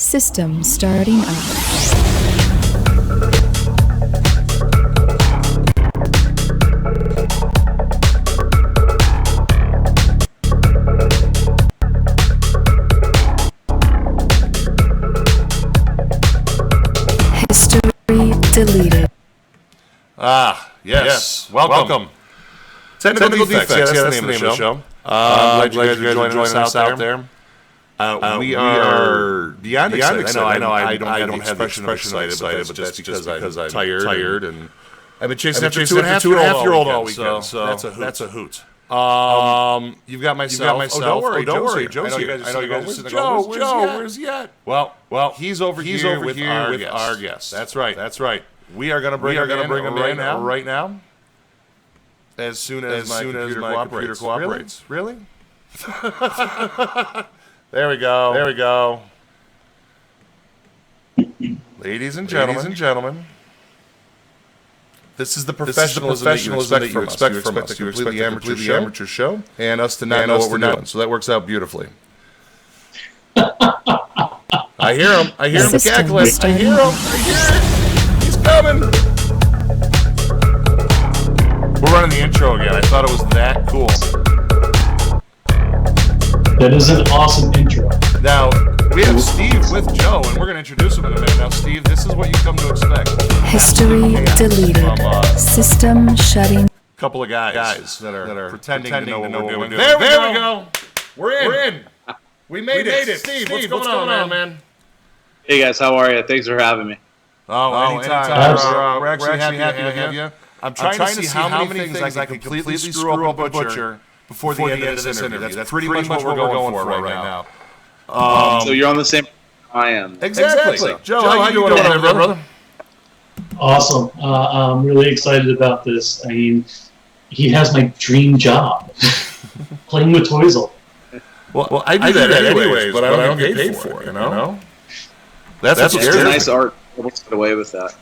System starting up. Deleted. Yes. Welcome. Technical defects. Yeah, that's the name of the show. Glad you guys are joining us out there. We are beyond excited. I know. I don't have the expression excited, but that's because I'm tired and I've been chasing after two and a half year old all weekend. So that's a hoot. You've got myself. Oh, don't worry. Joe's here. I know you guys are sitting there going, Joe, where's he at? Well, he's over here with our guest. That's right. We are going to bring him in right now. As soon as my computer cooperates. Really? There we go. Ladies and gentlemen. This is the professionalism that you expect from us. You expect a completely amateur show, and us to not know what we're doing. So that works out beautifully. I hear him cackling. I hear it. He's coming. We're running the intro again. I thought it was that cool. That is an awesome intro. Now, we have Steve with Joe, and we're going to introduce him in a minute. Now, Steve, this is what you come to expect. History deleted. From, System shutting. Couple of guys that are pretending to know what we're doing. There we go. We're in. We made it. Steve, what's going on, man? Hey, guys, how are you? Thanks for having me. Oh, anytime. We're actually happy to have you. I'm trying to see how many things I can completely screw up and butcher before the end of this interview. That's pretty much what we're going for right now. So you're on the same I am. Exactly. Joe, how you doing over there, brother? Awesome. I'm really excited about this. I mean, he has my dream job, playing with toys all day. Well, I do that anyways, but I don't get paid for it, you know? That's nice art. We'll get away with that.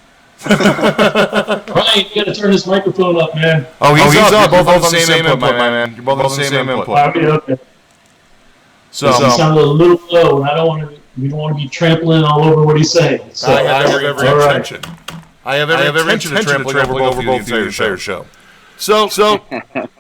Ryan, you gotta turn this microphone up, man. Oh, he's up. You're both on the same input, my man. You're both on the same input. Okay. So you sound a little low, and we don't want to be trampling all over what he's saying. So, I have every intention. I have every intention to trample over both the entire show. So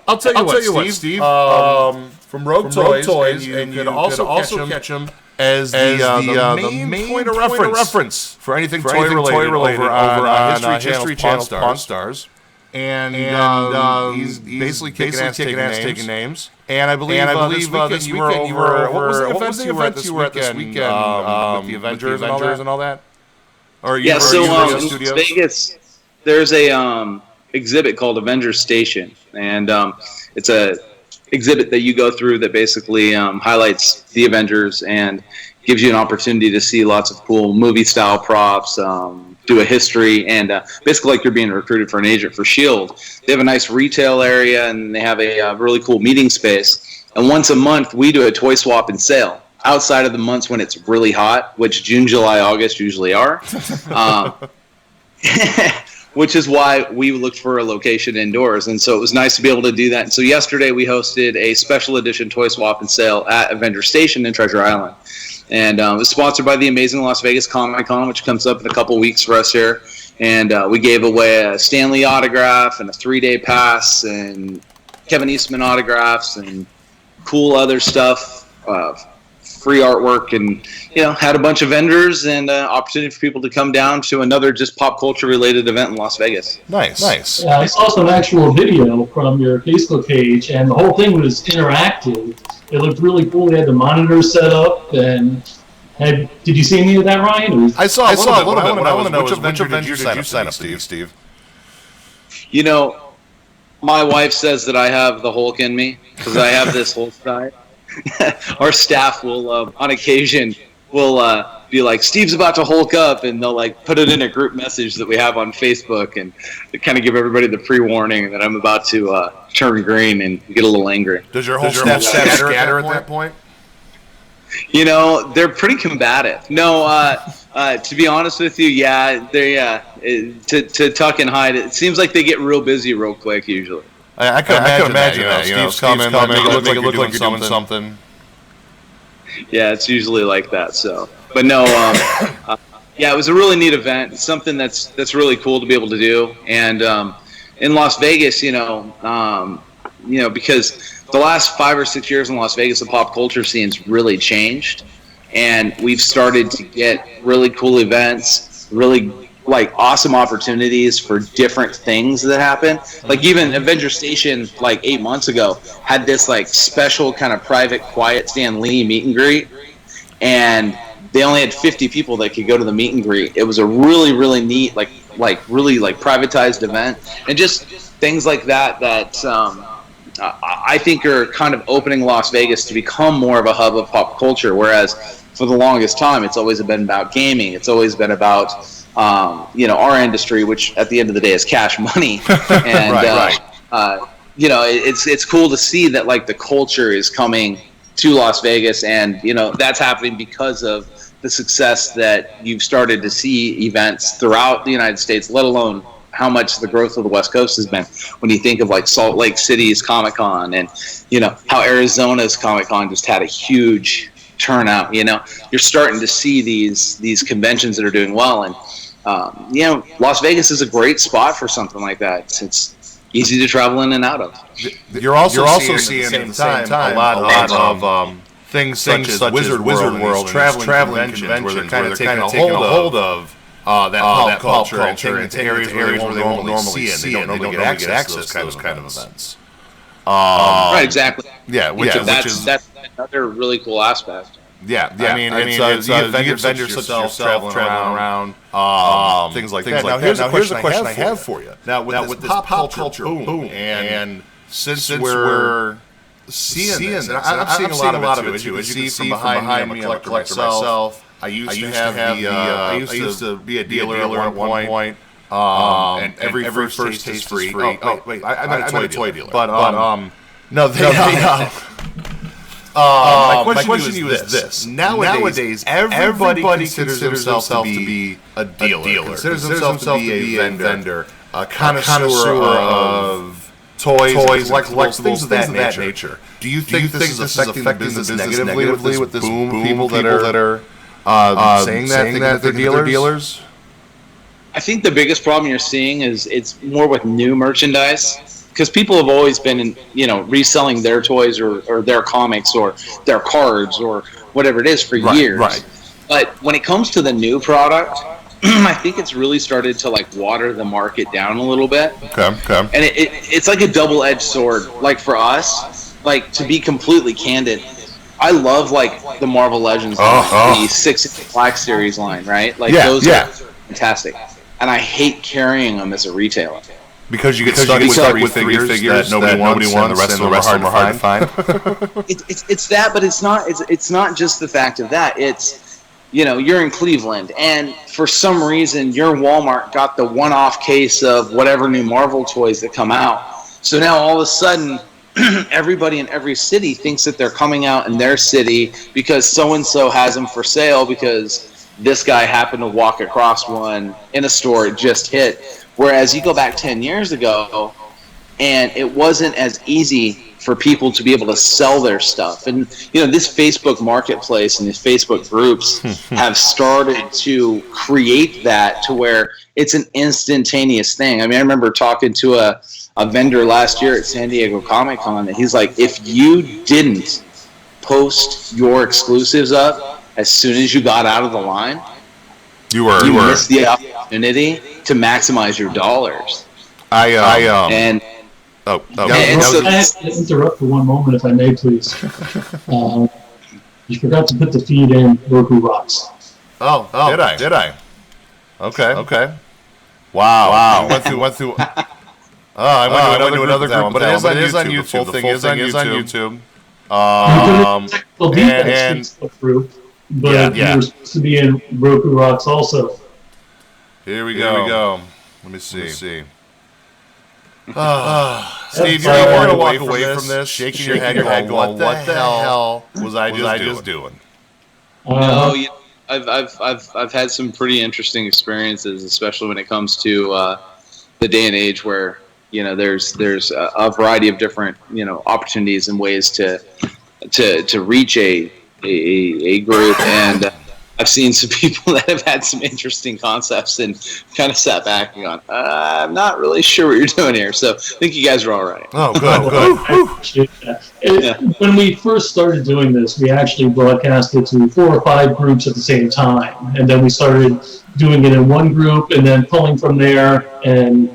I'll tell you what, Steve. From Rogue Toys, and you can also catch him as the main point of reference for anything toy related over on History Channel's Pawn Stars. And he's basically kicking ass taking names. And I believe this weekend you were over. What was the event you were at this weekend with the Avengers and all that? Or in Vegas, there's a exhibit called Avenger Station, and it's a exhibit that you go through that basically highlights the Avengers and gives you an opportunity to see lots of cool movie-style props, do a history, and basically like you're being recruited for an agent for S.H.I.E.L.D. They have a nice retail area, and they have a really cool meeting space. And once a month, we do a toy swap and sale outside of the months when it's really hot, which June, July, August usually are. Which is why we looked for a location indoors. And so it was nice to be able to do that. And so yesterday we hosted a special edition toy swap and sale at Avenger Station in Treasure Island. And it was sponsored by the amazing Las Vegas Comic-Con, which comes up in a couple weeks for us here. And we gave away a Stan Lee autograph and a 3-day pass and Kevin Eastman autographs and cool other stuff, free artwork, and had a bunch of vendors and opportunity for people to come down to another just pop culture related event in Las Vegas. Nice. Yeah, I saw some actual video from your Facebook page, and the whole thing was interactive. It looked really cool. They had the monitors set up, and did you see any of that, Ryan? I saw a little bit. What I want to know is which Avenger did you sign up, Steve? My wife says that I have the Hulk in me because I have this Hulk side. Our staff will, on occasion, be like, Steve's about to Hulk up, and they'll put it in a group message that we have on Facebook, and kind of give everybody the pre-warning that I'm about to turn green and get a little angry. Does your whole staff scatter at that point? They're pretty combative. No, to be honest with you, to tuck and hide, it seems like they get real busy real quick usually. I could imagine that. Steve's coming, make it look like you're doing something. Yeah, it's usually like that. So, but no, yeah, it was a really neat event. It's something that's really cool to be able to do. And in Las Vegas, because the last 5 or 6 years in Las Vegas, the pop culture scene's really changed, and we've started to get really cool events, really like awesome opportunities for different things that happen. Like even Avenger Station, like 8 months ago, had this like special kind of private quiet Stan Lee meet and greet, and they only had 50 people that could go to the meet and greet. It was a really, really neat, like really like privatized event, and just things like that I think are kind of opening Las Vegas to become more of a hub of pop culture. Whereas for the longest time, it's always been about gaming. It's always been about our industry, which at the end of the day is cash money. And it's cool to see that like the culture is coming to Las Vegas, and that's happening because of the success that you've started to see events throughout the United States, let alone how much the growth of the West Coast has been. When you think of like Salt Lake City's Comic-Con, and how Arizona's Comic-Con just had a huge turnout. You're starting to see these conventions that are doing well, and Las Vegas is a great spot for something like that. It's easy to travel in and out of. You're also seeing at the same time a lot of things such as Wizard World, traveling conventions where they're kind of taking a hold of that pop culture and taking it to areas where they won't normally see, and they don't get access to those kind of events. Right, exactly. That's another really cool aspect. I mean, the Avenger such yourself traveling around, things like that. Now, here's a question I have for you. Now, with this pop culture boom, and since we're seeing this, and I'm seeing a lot of it too. As you can see from behind me, I'm a collector myself. I used to be a dealer at one point. And every first taste is free. Oh, wait, I'm not a toy dealer. But my question to you is this. Nowadays, everybody considers himself to be a dealer. Considers himself to be a vendor, a connoisseur of toys, collectibles, things of that nature. Do you think this is affecting the business negatively with this boom of people that are saying that they're dealers? I think the biggest problem you're seeing is it's more with new merchandise, because people have always been reselling their toys or their comics or their cards or whatever it is for years. Right. But when it comes to the new product, I think it's really started to like water the market down a little bit. Okay. And it's like a double-edged sword. Like for us, like to be completely candid, I love like the Marvel Legends, the 6 Black Series line, right? Like those are fantastic. And I hate carrying them as a retailer. Because you get stuck with figures that nobody wants and the rest of them are hard to find. It's that, but it's not just the fact of that. It's, you're in Cleveland, and for some reason your Walmart got the one-off case of whatever new Marvel toys that come out. So now all of a sudden, everybody in every city thinks that they're coming out in their city because so-and-so has them for sale because this guy happened to walk across one in a store it just hit. Whereas you go back 10 years ago, and it wasn't as easy for people to be able to sell their stuff. And, this Facebook marketplace and these Facebook groups have started to create that to where it's an instantaneous thing. I mean, I remember talking to a vendor last year at San Diego Comic-Con, and he's like, if you didn't post your exclusives up as soon as you got out of the line, you missed the opportunity to maximize your dollars. I have to interrupt for one moment, if I may, please. You forgot to put the feed in Roku Rocks. Oh, did I? Okay. Wow. Went through. I went to another group, but it is on YouTube. The full thing is on YouTube. Facebook group, but you're supposed to be in Roku Rocks also. Here we go. Let me see. Steve, you're going to walk away from this, shaking your head, going, what the hell was I just doing? No, I've had some pretty interesting experiences, especially when it comes to the day and age where there's a variety of different opportunities and ways to reach a a group, and I've seen some people that have had some interesting concepts and kind of sat back and gone, I'm not really sure what you're doing here. So I think you guys are all right. Oh, good. I appreciate that. When we first started doing this, we actually broadcasted to 4 or 5 groups at the same time, and then we started doing it in one group and then pulling from there and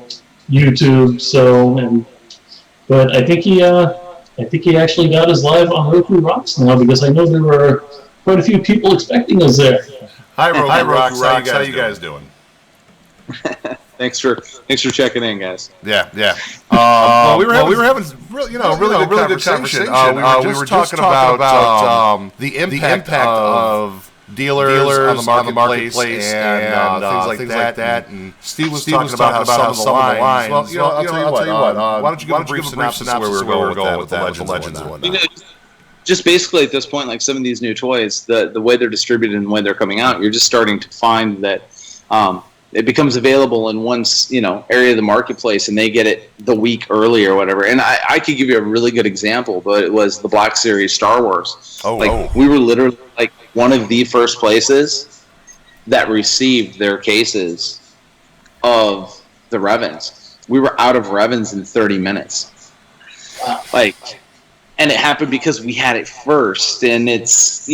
YouTube. But I think he actually got us live on Roku Rocks now, because I know there were quite a few people expecting us there. Hi, Roku Rocks. How you guys doing? Thanks for checking in, guys. Yeah. We were having really good conversation. We were just talking about the impact of dealers on the marketplace and things like that. And Steve was talking about some of the lines. Well, I'll tell you what. Why don't you give a brief synopsis of where we're going with that, with the legends and whatnot. Just basically at this point, like some of these new toys, the way they're distributed and the way they're coming out, you're just starting to find that it becomes available in one area of the marketplace, and they get it the week early or whatever. And I could give you a really good example, but it was the Black Series Star Wars. We were literally like one of the first places that received their cases of the Revens. We were out of Revens in 30 minutes. And it happened because we had it first, and it's,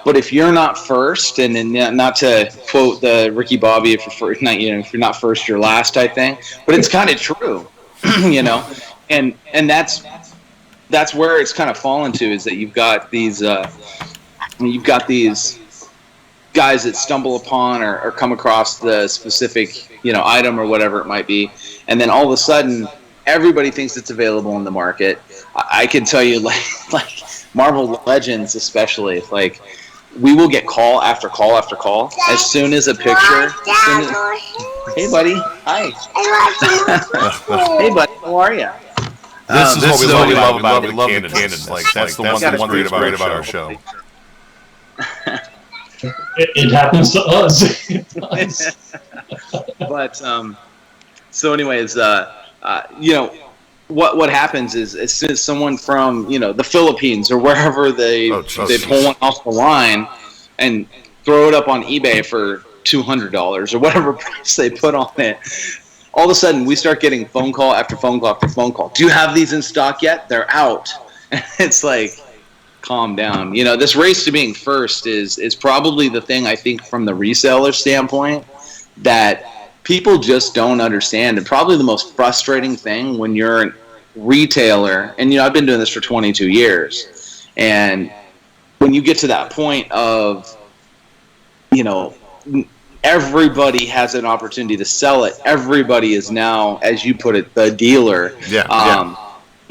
but if you're not first, and not to quote the Ricky Bobby, if you're not first, you're last, I think, but it's kind of true, and that's where it's kind of fallen to, is that you've got these guys that stumble upon or come across the specific, item or whatever it might be, and then all of a sudden, everybody thinks it's available in the market. I can tell you, like Marvel Legends especially, like we will get call after call after call. As soon as a picture... Hey, buddy. Hi. Hey, buddy. How are you? This is what we love about it. We love the candid. Like, that's the one great about our show. It happens to us. It does. But, so anyways, what happens is, as soon as someone from the Philippines or wherever they pull one off the line and throw it up on eBay for $200 or whatever price they put on it, all of a sudden we start getting phone call after phone call after phone call. Do you have these in stock yet? They're out. It's like, calm down. This race to being first is probably the thing, I think, from the reseller standpoint, that people just don't understand, and probably the most frustrating thing when you're a retailer, and I've been doing this for 22 years, and when you get to that point of everybody has an opportunity to sell it, everybody is now, as you put it, the dealer.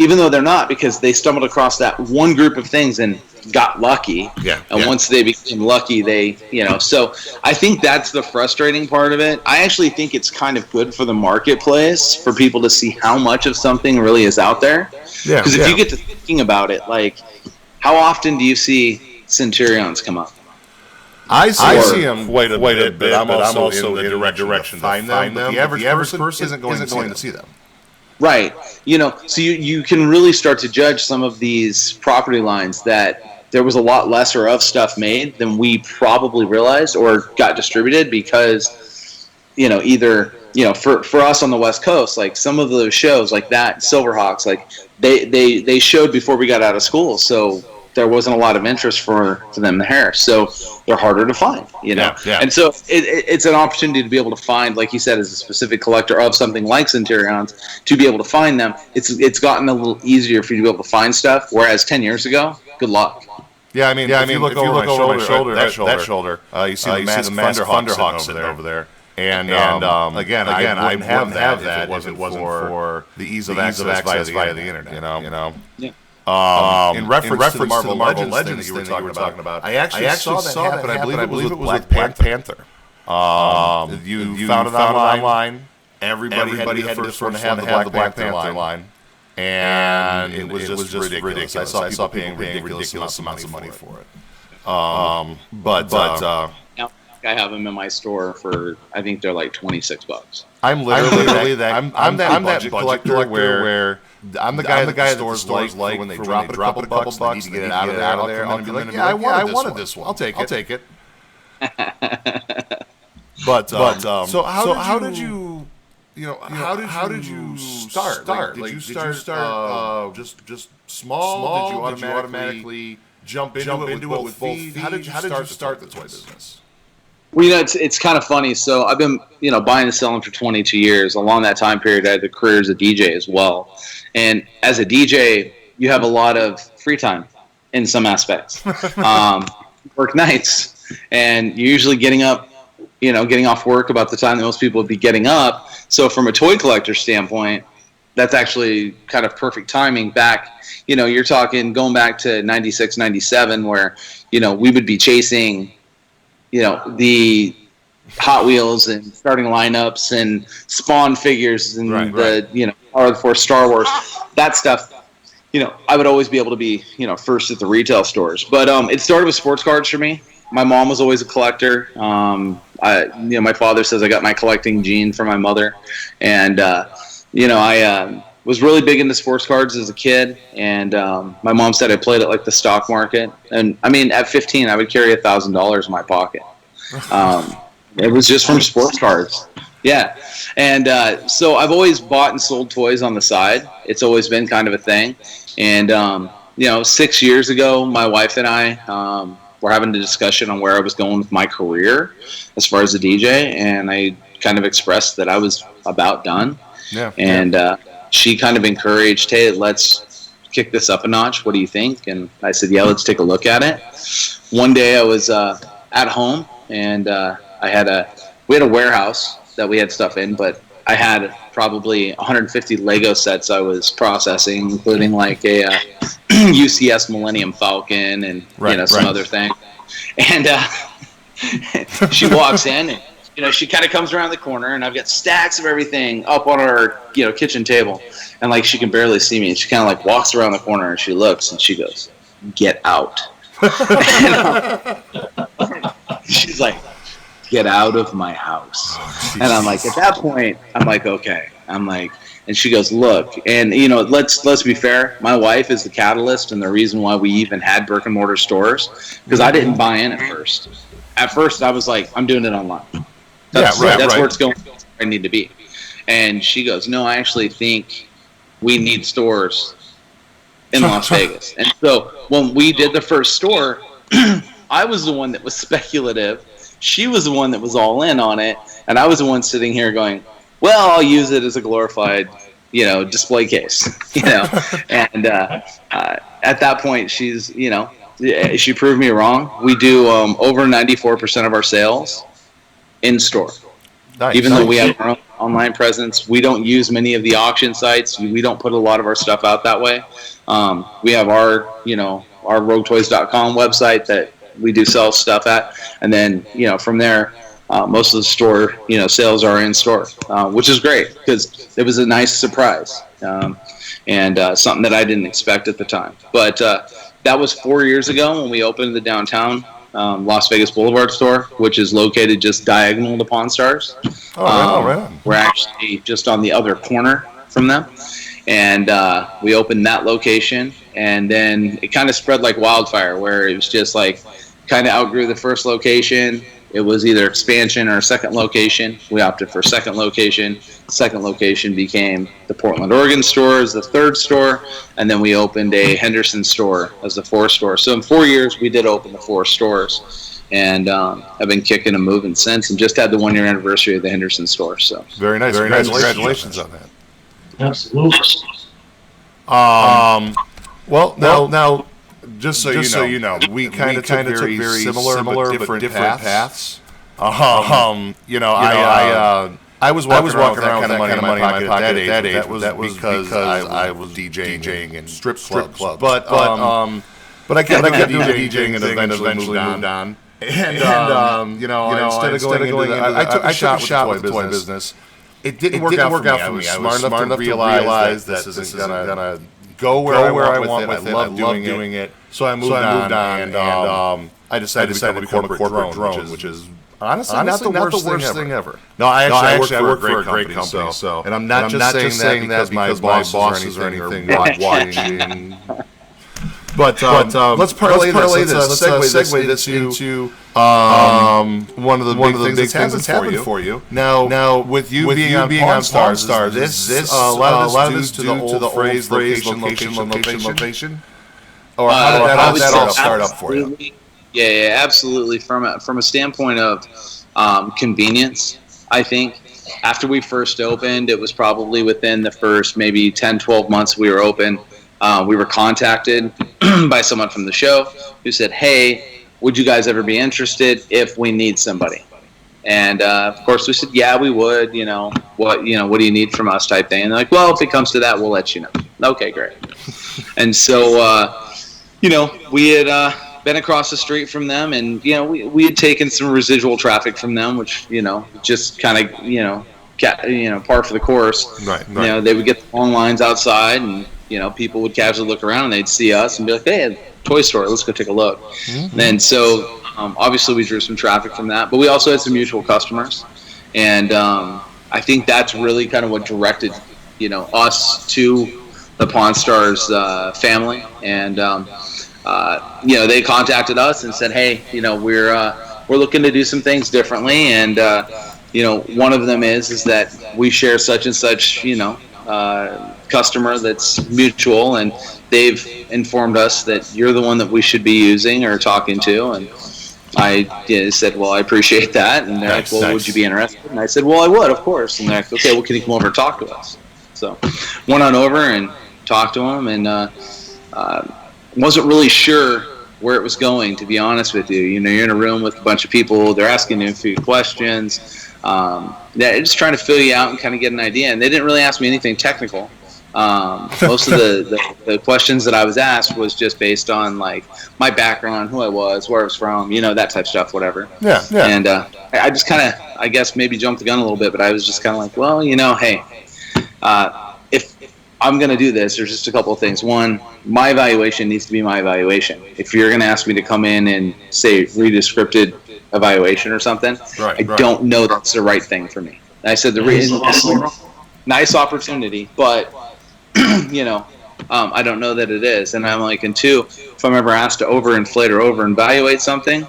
Even though they're not, because they stumbled across that one group of things and got lucky. Once they became lucky, they, so I think that's the frustrating part of it. I actually think it's kind of good for the marketplace for people to see how much of something really is out there. Because if you get to thinking about it, like, how often do you see Centurions come up? I see them quite a bit, but I'm also in the direction to find them. But the average person isn't going to see them. Right. So you can really start to judge some of these property lines that there was a lot lesser of stuff made than we probably realized or got distributed, because, either, for us on the West Coast, like some of those shows like that, Silverhawks, like they showed before we got out of school. So there wasn't a lot of interest for them there. So they're harder to find, And so it's an opportunity to be able to find, like you said, as a specific collector of something like Centurions, to be able to find them. It's gotten a little easier for you to be able to find stuff, whereas 10 years ago, good luck. Yeah, I mean, if you look over my shoulder, that shoulder, you see the massive Thunderhawk sitting over there. And again, I wouldn't have that if it wasn't for the ease of access via the internet. Yeah. In reference to the Marvel Legends thing that you were talking about, I actually saw that happen. I believe it was with Black Panther. You found it online. Everybody had to be the first one to have the Black Panther line. And it was just ridiculous. I saw people paying ridiculous amounts of money for it. But now I have them in my store for, I think they're like $26. I'm literally that. I'm that budget collector where I'm the guy that stores like when they drop it a couple bucks, they need to get it out of there. I'll come in and be like, I wanted this one. I'll take it. But so how did you how did you start? Did you start just small? Did you automatically jump into it with both feet? How did you start the toy business? Well, it's kind of funny. So I've been, buying and selling for 22 years. Along that time period, I had a career as a DJ as well. And as a DJ, you have a lot of free time in some aspects. Work nights, and you're usually getting up, getting off work about the time that most people would be getting up. So from a toy collector standpoint, that's actually kind of perfect timing back. You're talking going back to 96, 97, where, we would be chasing the Hot Wheels and starting lineups and Spawn figures and Power of the Force, Star Wars, that stuff. I would always be able to be, first at the retail stores. But it started with sports cards for me. My mom was always a collector. My father says I got my collecting gene from my mother, and I was really big into sports cards as a kid. And my mom said I played it like the stock market. And I mean, at 15, I would carry $1,000 in my pocket. It was just from sports cards. Yeah. And so I've always bought and sold toys on the side. It's always been kind of a thing. And 6 years ago, my wife and I were having a discussion on where I was going with my career as far as a DJ, and I kind of expressed that I was about done. Yeah. And she kind of encouraged, hey, let's kick this up a notch. What do you think? And I said, yeah, let's take a look at it. One day I was at home, and we had a warehouse that we had stuff in, but I had probably 150 Lego sets I was processing, including like a UCS Millennium Falcon and some other thing. And she walks in, and she kind of comes around the corner, and I've got stacks of everything up on our kitchen table, and like she can barely see me, and she kind of like walks around the corner, and she looks, and she goes, "Get out." She's like, "Get out of my house." And I'm like, at that point, I'm like, okay. I'm like, and she goes, "Look," and let's be fair. My wife is the catalyst and the reason why we even had brick and mortar stores, because I didn't buy in at first. At first, I was like, I'm doing it online. That's where it's going. Where I need to be. And she goes, "No, I actually think we need stores in Las Vegas." And so when we did the first store, I was the one that was speculative. She was the one that was all in on it, and I was the one sitting here going, well, I'll use it as a glorified, display case, And at that point, she's, she proved me wrong. We do over 94% of our sales in store. Nice. Even though we have our own online presence, we don't use many of the auction sites. We don't put a lot of our stuff out that way. We have our RogueToys.com website that we do sell stuff at, and then from there, most of the store sales are in store, which is great because it was a nice surprise and something that I didn't expect at the time. But that was 4 years ago when we opened the downtown Las Vegas Boulevard store, which is located just diagonal to Pawn Stars. Right. We're actually just on the other corner from them, and we opened that location, and then it kind of spread like wildfire, where it was just like kind of outgrew the first location. It was either expansion or a second location. We opted for second location. Second location became the Portland, Oregon store as the third store, and then we opened a Henderson store as the fourth store. So in 4 years, we did open the 4 stores, and have been kicking and moving since, and just had the 1 year anniversary of the Henderson store. So very nice. Congratulations on that. Absolutely. Well, now. Just so you know, we kind of took very similar but different paths. I was walking around with that kind of money in my pocket at that age. That was because I was DJing in strip clubs. But I kept doing DJing and eventually moved on. And instead of going into I took a shot with the toy business. It didn't work out for me. I was smart enough to realize that this isn't gonna go where I want with it. I love doing it. So I moved on, and I decided to become a corporate drone, which is Honestly, not the worst thing ever. No, I actually work for a great company. So, and I'm not just saying that because my bosses or anything are watching. But let's parlay this. Let's segue this into one of the big things that's happened for you. Now, with you being on Pawn Stars, this a lot of this due to the phrase location. Or how did that all start up for you? Yeah, absolutely. From a standpoint of convenience, I think after we first opened, it was probably within the first maybe 10, 12 months we were open. We were contacted by someone from the show who said, "Hey, would you guys ever be interested if we need somebody?" And of course, we said, "Yeah, we would. What do you need from us?" type thing. And they're like, "Well, if it comes to that, we'll let you know." Okay, great. And so, we had been across the street from them, and we had taken some residual traffic from them, which just kind of par for the course. Right. They would get the long lines outside, and people would casually look around and they'd see us and be like, "Hey, toy store, let's go take a look." Mm-hmm. And so obviously we drew some traffic from that, but we also had some mutual customers, and I think that's really kind of what directed us to the Pawn Stars family. And they contacted us and said, "Hey, we're looking to do some things differently, and one of them is that we share such and such customer that's mutual, and they've informed us that you're the one that we should be using or talking to." And I said, "Well, I appreciate that." And they're like, "Well, would you be interested?" And I said, "Well, I would, of course." And they're like, "Okay, well, can you come over and talk to us?" So went on over and talked to them, and wasn't really sure where it was going, to be honest with you. You're in a room with a bunch of people, they're asking you a few questions, they're just trying to fill you out and kind of get an idea. And they didn't really ask me anything technical. Most of the questions that I was asked was just based on like my background, who I was, where I was from, that type of stuff, whatever. Yeah. And I just kind of, I guess, maybe jumped the gun a little bit, but I was just kind of like, well, hey, if I'm going to do this, there's just a couple of things. One, my evaluation needs to be my evaluation. If you're going to ask me to come in and say read a scripted evaluation or something, I don't know that's the right thing for me. And I said the reason, nice opportunity, but I don't know that it is. And I'm like, and two, if I'm ever asked to overinflate or over-evaluate something,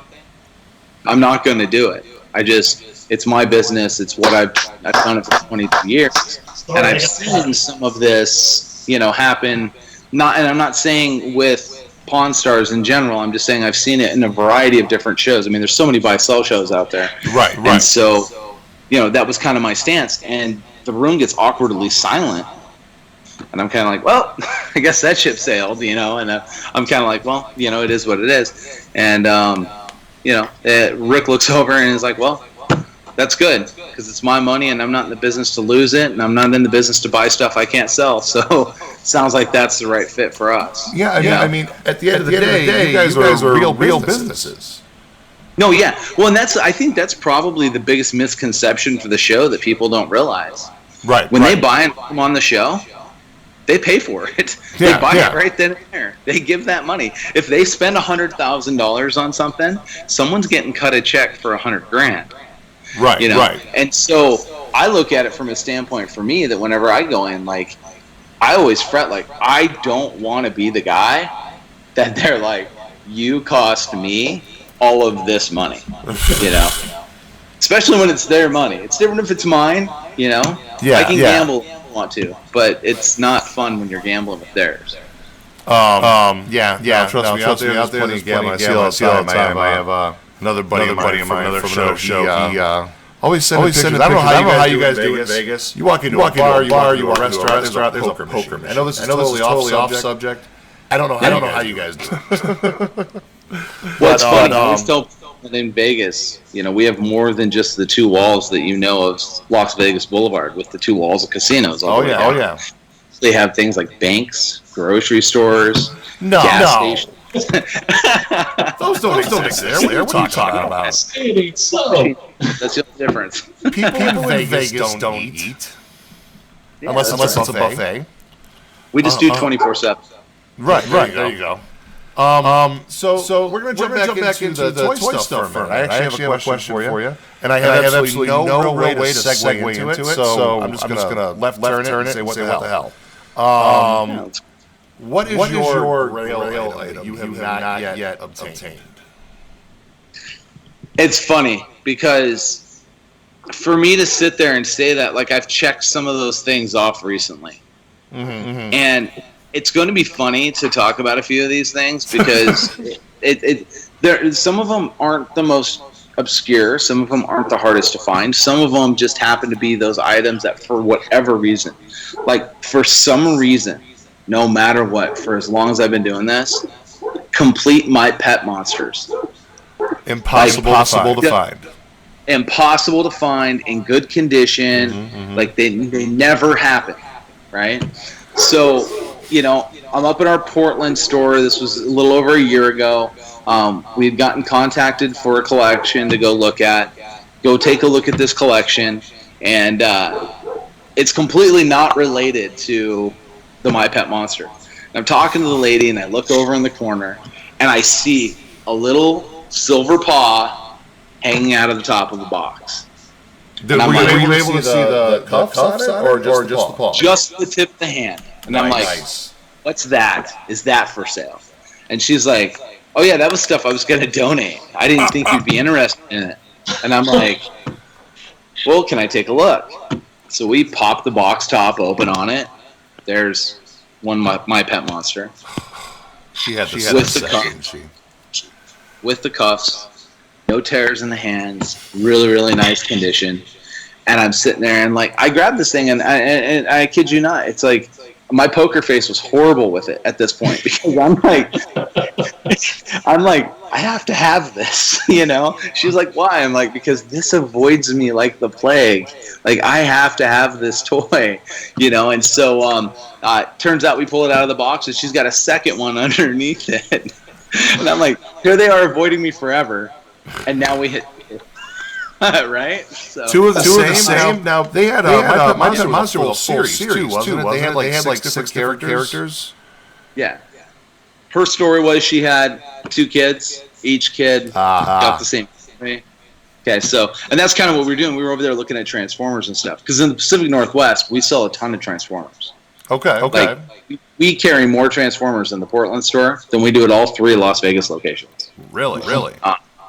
I'm not going to do it. It's my business. It's what I've done it for 22 years. And I've seen some of this, happen. And I'm not saying with Pawn Stars in general. I'm just saying I've seen it in a variety of different shows. I mean, there's so many buy-sell shows out there. Right. And so, that was kind of my stance. And the room gets awkwardly silent. And I'm kind of like, well, I guess that ship sailed, and I'm kind of like, well, it is what it is. And, Rick looks over and is like, well, that's good, because it's my money and I'm not in the business to lose it, and I'm not in the business to buy stuff I can't sell. So sounds like that's the right fit for us. Yeah, I mean, at the end of the day, you guys are real businesses. No, yeah. Well, and I think that's probably the biggest misconception for the show that people don't realize. Right. When they buy and come on the show, they pay for it. They buy it right then and there. They give that money. If they spend $100,000 on something, someone's getting cut a check for $100,000. Right. Right. And so I look at it from a standpoint for me that whenever I go in, like, I always fret, like, I don't want to be the guy that they're like, you cost me all of this money, especially when it's their money. It's different if it's mine, Yeah, I can gamble if I want to, but it's not fun when you're gambling with theirs. Yeah. Trust me, out there, there's plenty of gambling. I see all the time. I have another buddy of mine from another show. He always send pictures. I don't know how you guys do it in Vegas. You walk into a bar, you walk into a restaurant, there's a poker machine. I know this is totally off subject. I don't know how you guys do it. What's funny, I always tell people that in Vegas, we have more than just the two walls that of Las Vegas Boulevard with the two walls of casinos. Oh yeah. They have things like banks, grocery stores, gas stations. Those don't exist. What are you talking about? That's the difference. People in Vegas don't eat. Unless it's a buffet. We just do 24/7. Right. There you go. So we're going to jump back into the toy stuff for a minute. I actually have a question for you. And I have absolutely no real way to segue into it, so I'm just going to left turn it and say what the hell. What is your rail item you have not yet obtained? It's funny because for me to sit there and say that, like, I've checked some of those things off recently. And it's going to be funny to talk about a few of these things because some of them aren't the most obscure. Some of them aren't the hardest to find. Some of them just happen to be those items that, for whatever reason, like for some reason, no matter what, for as long as I've been doing this, complete my pet monsters. Impossible to find. Impossible to find in good condition. Like they never happen, right? So, you know, I'm up in our Portland store. This was a little over a year ago. We had gotten contacted for a collection to go look at. Go take a look at this collection, and it's completely not related to the My Pet Monster. And I'm talking to the lady, and I look over in the corner, and I see a little silver paw hanging out of the top of the box. Were you able to see the cuffs on it, or just the paw? Just the tip of the hand. And I'm like, what's that? Is that for sale? And she's like, oh yeah, that was stuff I was going to donate. I didn't think you'd be interested in it. And I'm like, well, can I take a look? So we pop the box top open on it. There's one My Pet Monster. She had the with the cuffs, no tears in the hands, really, really nice condition. And I'm sitting there and like, I grabbed this thing and I kid you not, it's like my poker face was horrible with it at this point because I'm like, I have to have this, you know? She's like, why? I'm like, because this avoids me like the plague. Like, I have to have this toy, you know? And so, turns out we pull it out of the box and she's got a second one underneath it. And I'm like, here they are avoiding me forever. And now we hit, right? So, two of the same. Now they had My Pet Monster was a full series too, wasn't it? They had like six characters. Yeah. Her story was she had 2 kids. Each kid got the same thing. Okay, so, and that's kind of what we were doing. We were over there looking at Transformers and stuff. Because in the Pacific Northwest, we sell a ton of Transformers. Okay. Like, we carry more Transformers in the Portland store than we do at all 3 Las Vegas locations. Really?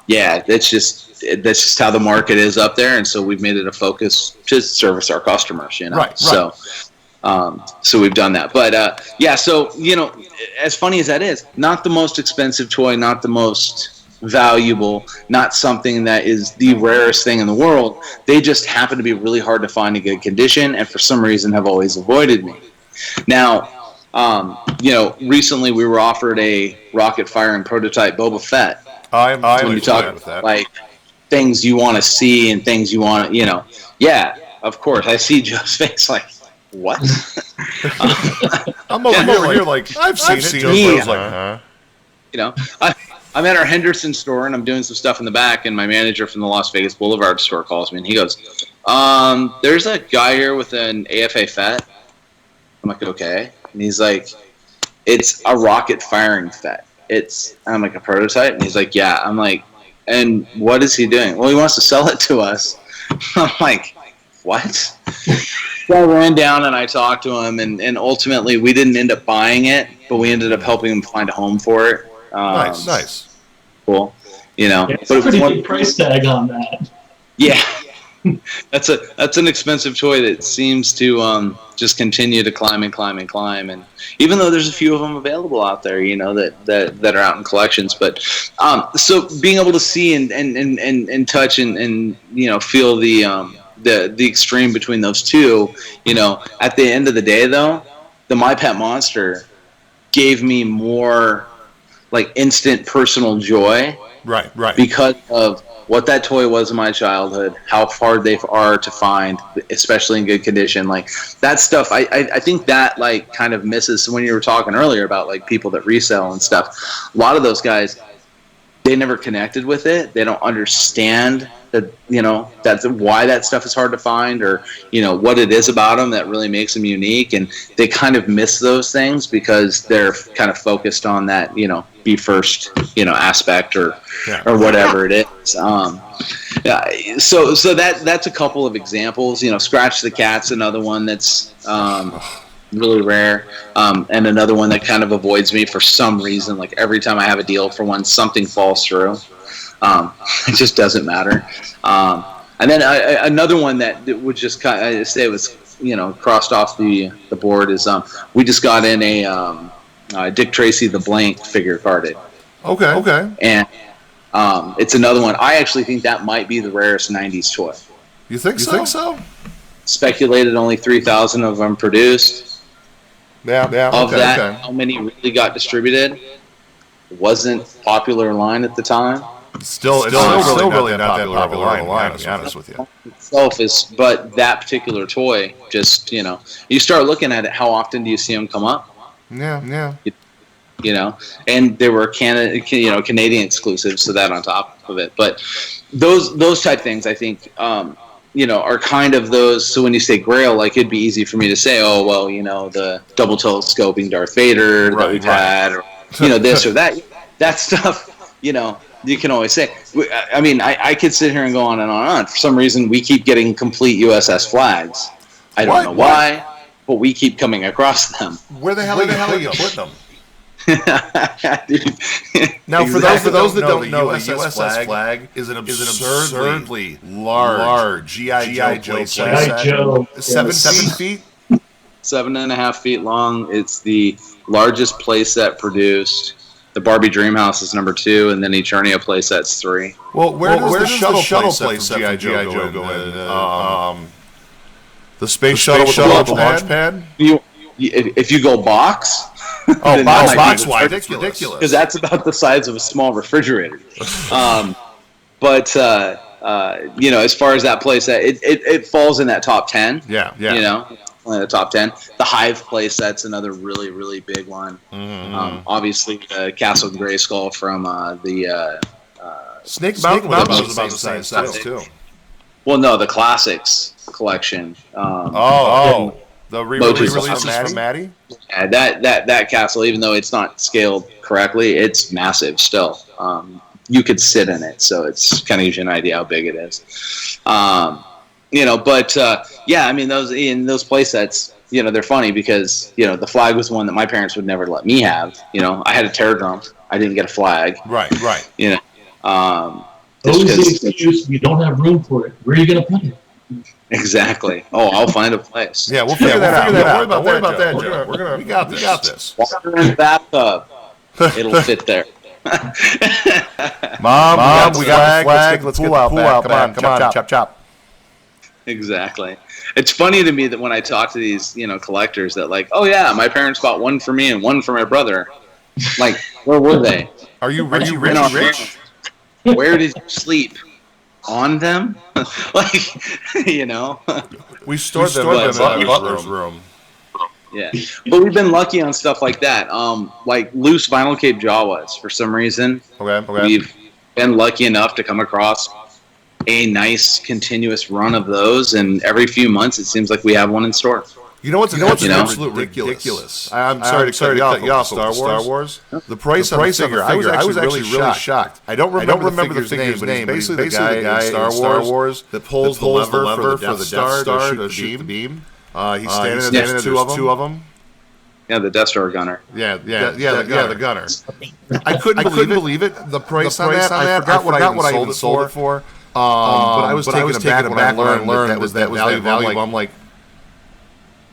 Yeah, that's just how the market is up there, and so we've made it a focus to service our customers, you know. Right. So we've done that. But yeah, so, you know, as funny as that is, not the most expensive toy, not the most valuable, not something that is the rarest thing in the world. They just happen to be really hard to find in good condition, and for some reason have always avoided me. Now, you know, recently we were offered a rocket firing prototype Boba Fett. When you talk with that, like things you want to see and things you want to, you know, yeah, of course. I see Joe's face like, what? I'm over here like, I've seen it. I was like, huh? You know, I'm at our Henderson store and I'm doing some stuff in the back, and my manager from the Las Vegas Boulevard store calls me and he goes, there's a guy here with an AFA Fett. I'm like, okay. And he's like, it's a rocket firing Fett. I'm like, a prototype? And he's like, yeah. I'm like, and what is he doing? Well, he wants to sell it to us. I'm like, what? So I ran down and I talked to him, and ultimately we didn't end up buying it, but we ended up helping him find a home for it. Nice. Cool. You know, yeah, it's a pretty big price tag on that. Yeah. That's an expensive toy that seems to just continue to climb, and even though there's a few of them available out there, you know, that are out in collections, but so being able to see and touch and you know, feel the extreme between those two, you know, at the end of the day though, the My Pet Monster gave me more like instant personal joy, right, because of what that toy was in my childhood, how hard they are to find, especially in good condition. Like that stuff, I think that like kind of misses when you were talking earlier about like people that resell and stuff. A lot of those guys, they never connected with it. They don't understand that, you know, that's why that stuff is hard to find, or, you know, what it is about them that really makes them unique. And they kind of miss those things because they're kind of focused on that, you know, be first, aspect or whatever it is. So that's a couple of examples. Scratch the Cat's another one that's really rare, and another one that kind of avoids me for some reason. Like every time I have a deal for one, something falls through. It just doesn't matter. And then another one that would just kind of say was crossed off the board is we just got in a Dick Tracy the Blank figure carded. Okay. And it's another one. I actually think that might be the rarest 90s toy. You think so? Speculated only 3,000 of them produced. Yeah. Of that, how many really got distributed? Wasn't popular line at the time. Still really not that popular line, to be honest with you. Itself is, but that particular toy, just you start looking at it. How often do you see them come up? Yeah. And there were Canadian exclusives to that on top of it. But those type things, I think, are kind of those. So when you say Grail, like it'd be easy for me to say, oh well, the double telescoping Darth Vader that we've had, or this or that. That stuff, you can always say. I mean, I could sit here and go on and on and on. For some reason, we keep getting complete USS flags. I don't know why, but we keep coming across them. Where the hell are you putting them? Now, Exactly. for those that don't know, the USS flag is an absurdly large G.I. Joe playset. 7 feet? 7.5 feet long. It's the largest playset produced. The Barbie Dreamhouse is number 2, and then Eternia playset's 3. Well, where does the shuttle playset G.I. Joe go in? The space shuttle with the launch pad? If you go box... Oh, box wide. Ridiculous. Because that's about the size of a small refrigerator. But as far as that playset, it falls in that top 10. Yeah. The top 10. The Hive playset's another really, really big one. Mm-hmm. Obviously, the Castle Grayskull from the Snake Mountain was about the same size too. Well, no, the Classics collection. The re-release from Maddie? Yeah, that castle, even though it's not scaled correctly, it's massive still. You could sit in it, so it's kind of gives you an idea how big it is. I mean, those play sets, they're funny because, the flag was one that my parents would never let me have. I had a terror drum. I didn't get a flag. Right. Always the excuse, you don't have room for it. Where are you going to put it? Exactly. Oh, I'll find a place. Yeah, we'll figure that out. Don't worry about that, Joe. We got this. Water in the bathtub. It'll fit there. Mom, we got the flag. Let's get the pool out back. Come on, chop. Exactly. It's funny to me that when I talk to these, collectors that like, oh yeah, my parents bought one for me and one for my brother. Like, where were they? Are you rich? Where did you sleep? On them? We stored them in the butler's room. Yeah. But we've been lucky on stuff like that. Like loose vinyl cape Jawas, for some reason. Okay. We've been lucky enough to come across a nice continuous run of those, and every few months it seems like we have one in store. You know what's absolute ridiculous? I'm sorry to cut you off. Star Wars. The price on the figure. I was actually really shocked. I don't remember the figure's name, but basically the guy in Star Wars that pulls the lever for the Death Star to shoot the beam. He's standing there. There's two of them. Yeah, the Death Star gunner. Yeah, the gunner. I couldn't believe it. The price on that. I forgot what I sold it for. But I was taken aback when I learned that was that value. I'm like,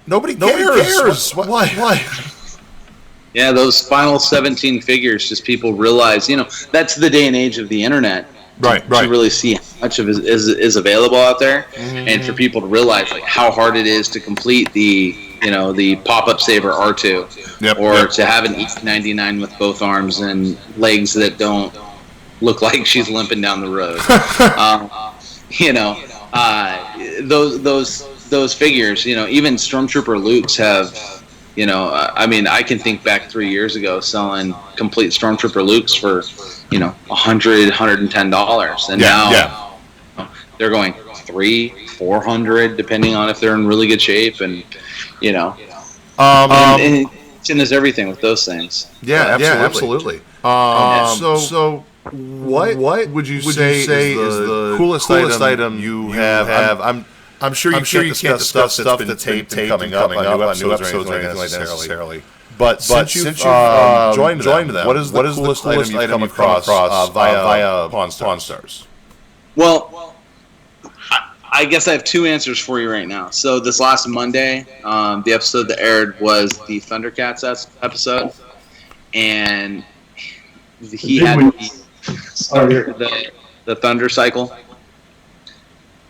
Nobody cares. Why? Yeah, those final 17 figures, just people realize, that's the day and age of the internet. Right. To really see how much of it is available out there, and for people to realize like how hard it is to complete the pop-up saber R2, to have an E99 with both arms and legs that don't look like she's limping down the road. Those figures, even Stormtrooper Lukes have, I can think back 3 years ago selling complete Stormtrooper Lukes for, $100, $110, and now they're going $300, $400, depending on if they're in really good shape, and and is everything with those things. Yeah, absolutely. So what would you say is the coolest item you have? I'm sure you can't discuss stuff that's been taped and coming up on new episodes or anything like that necessarily. But since you've joined them, what is the coolest item you've come across via Pawn Stars? Well, I guess I have two answers for you right now. So this last Monday, the episode that aired was the Thundercats episode, and he had the Thunder Cycle,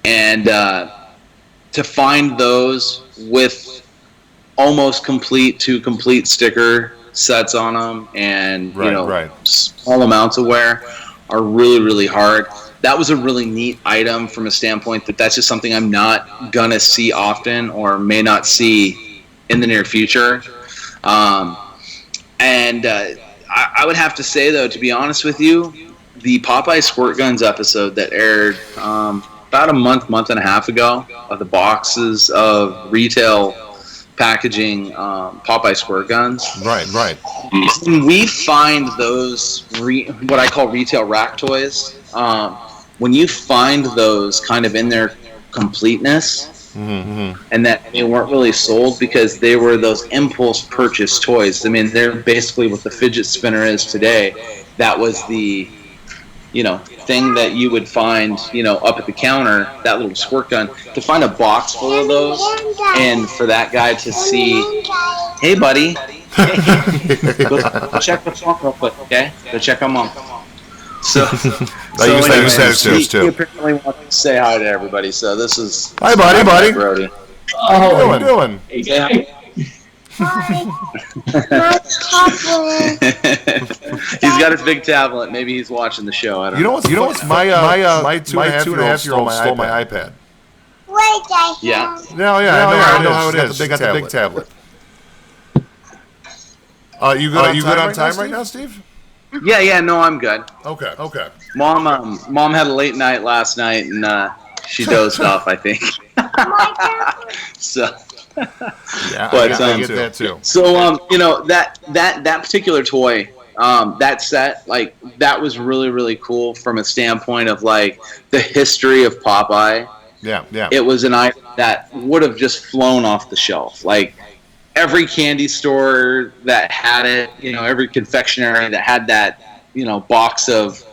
and to find those with almost complete to complete sticker sets on them, and small amounts of wear are really, really hard. That was a really neat item from a standpoint that's just something I'm not gonna see often, or may not see in the near future. I would have to say, though, to be honest with you, the Popeye Squirt Guns episode that aired about a month and a half ago, of the boxes of retail packaging Popeye Squirt Guns. Right. When we find those, what I call retail rack toys, when you find those kind of in their completeness, and that they weren't really sold because they were those impulse purchase toys. I mean, they're basically what the fidget spinner is today. That was the, thing that you would find, up at the counter, that little squirt gun. To find a box full of those, and for that guy to see, hey, buddy, go check the phone real quick, okay? Go check on Mom. So he apparently wants to say hi to everybody. So this is hi, buddy. Brody. How you doing? Hey, he's got his big tablet. Maybe he's watching the show. I don't know. You know what's my 2.5-year-old stole my iPad. Yeah. I know how it is. They got the big tablet. You good on time right now, Steve? Yeah, no, I'm good. Okay. Mom had a late night last night, and she dozed off, I think. So, yeah, but I get that too. So, that particular toy, that set, like, that was really, really cool from a standpoint of, like, the history of Popeye. Yeah. It was an item that would have just flown off the shelf. Like, every candy store that had it, every confectionery that had that, box of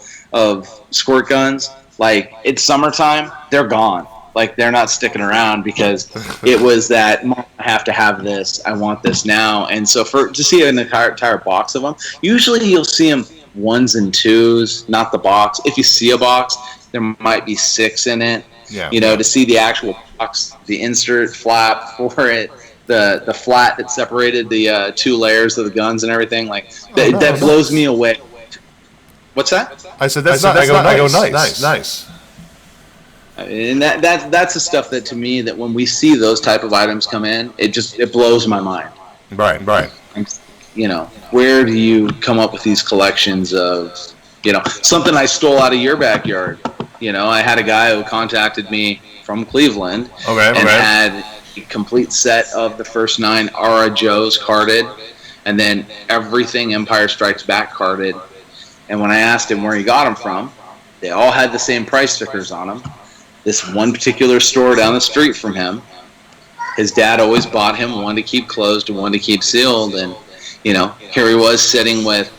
squirt guns, like, it's summertime, they're gone. Like, they're not sticking around because it was that, Mom, I have to have this, I want this now. And so to see an entire box of them, usually you'll see them ones and twos, not the box. If you see a box, there might be 6 in it. Yeah. To see the actual box, the insert flap for it, the flat that separated the 2 layers of the guns and everything, like, that blows me away. What's that? I said that's I go nice. And that's the stuff that, to me, that when we see those type of items come in, it blows my mind. Right. Where do you come up with these collections of, something I stole out of your backyard? I had a guy who contacted me from Cleveland and had a complete set of the first 9 Ara Joes carded, and then everything Empire Strikes Back carded. And when I asked him where he got them from, they all had the same price stickers on them. This one particular store down the street from him, his dad always bought him one to keep closed and one to keep sealed. And, here he was sitting with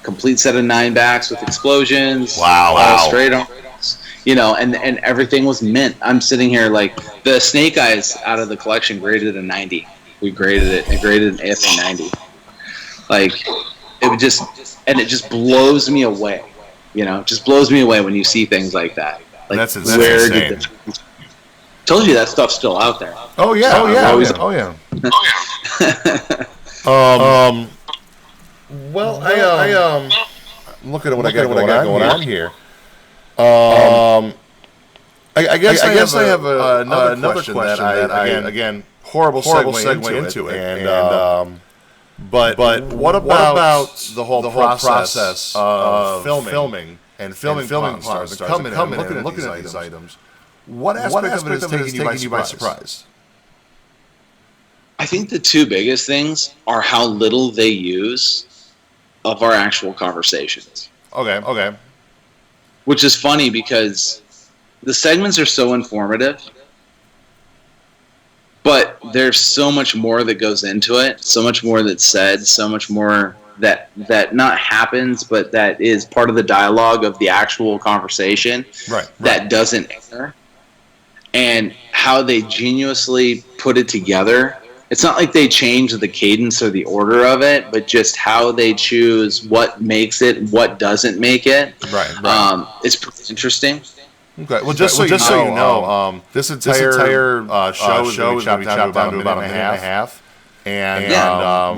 a complete set of 9 backs with explosions. Wow. Straight arms. And everything was mint. I'm sitting here like, the Snake Eyes out of the collection graded a 90. We graded it. It graded an AFA 90. Like, it just blows me away. Just blows me away when you see things like that. Like, that's insane. Told you that stuff's still out there. Oh yeah. Well, I'm looking at what I got going on here. I guess I have another question that I again horrible segue into it. And but what about the whole process of filming Pawn Stars, coming and looking at these items? What aspect of it is taking you by surprise? I think the 2 biggest things are how little they use of our actual conversations. Okay. Which is funny because the segments are so informative, but there's so much more that goes into it, so much more that's said, so much more that not happens, but that is part of the dialogue of the actual conversation that doesn't air. And how they genuinely put it together. It's not like they change the cadence or the order of it, but just how they choose what makes it, what doesn't make it. Right. It's pretty interesting. Okay. Well, just so you know, this entire show is going to be chopped down to about a minute and a half. And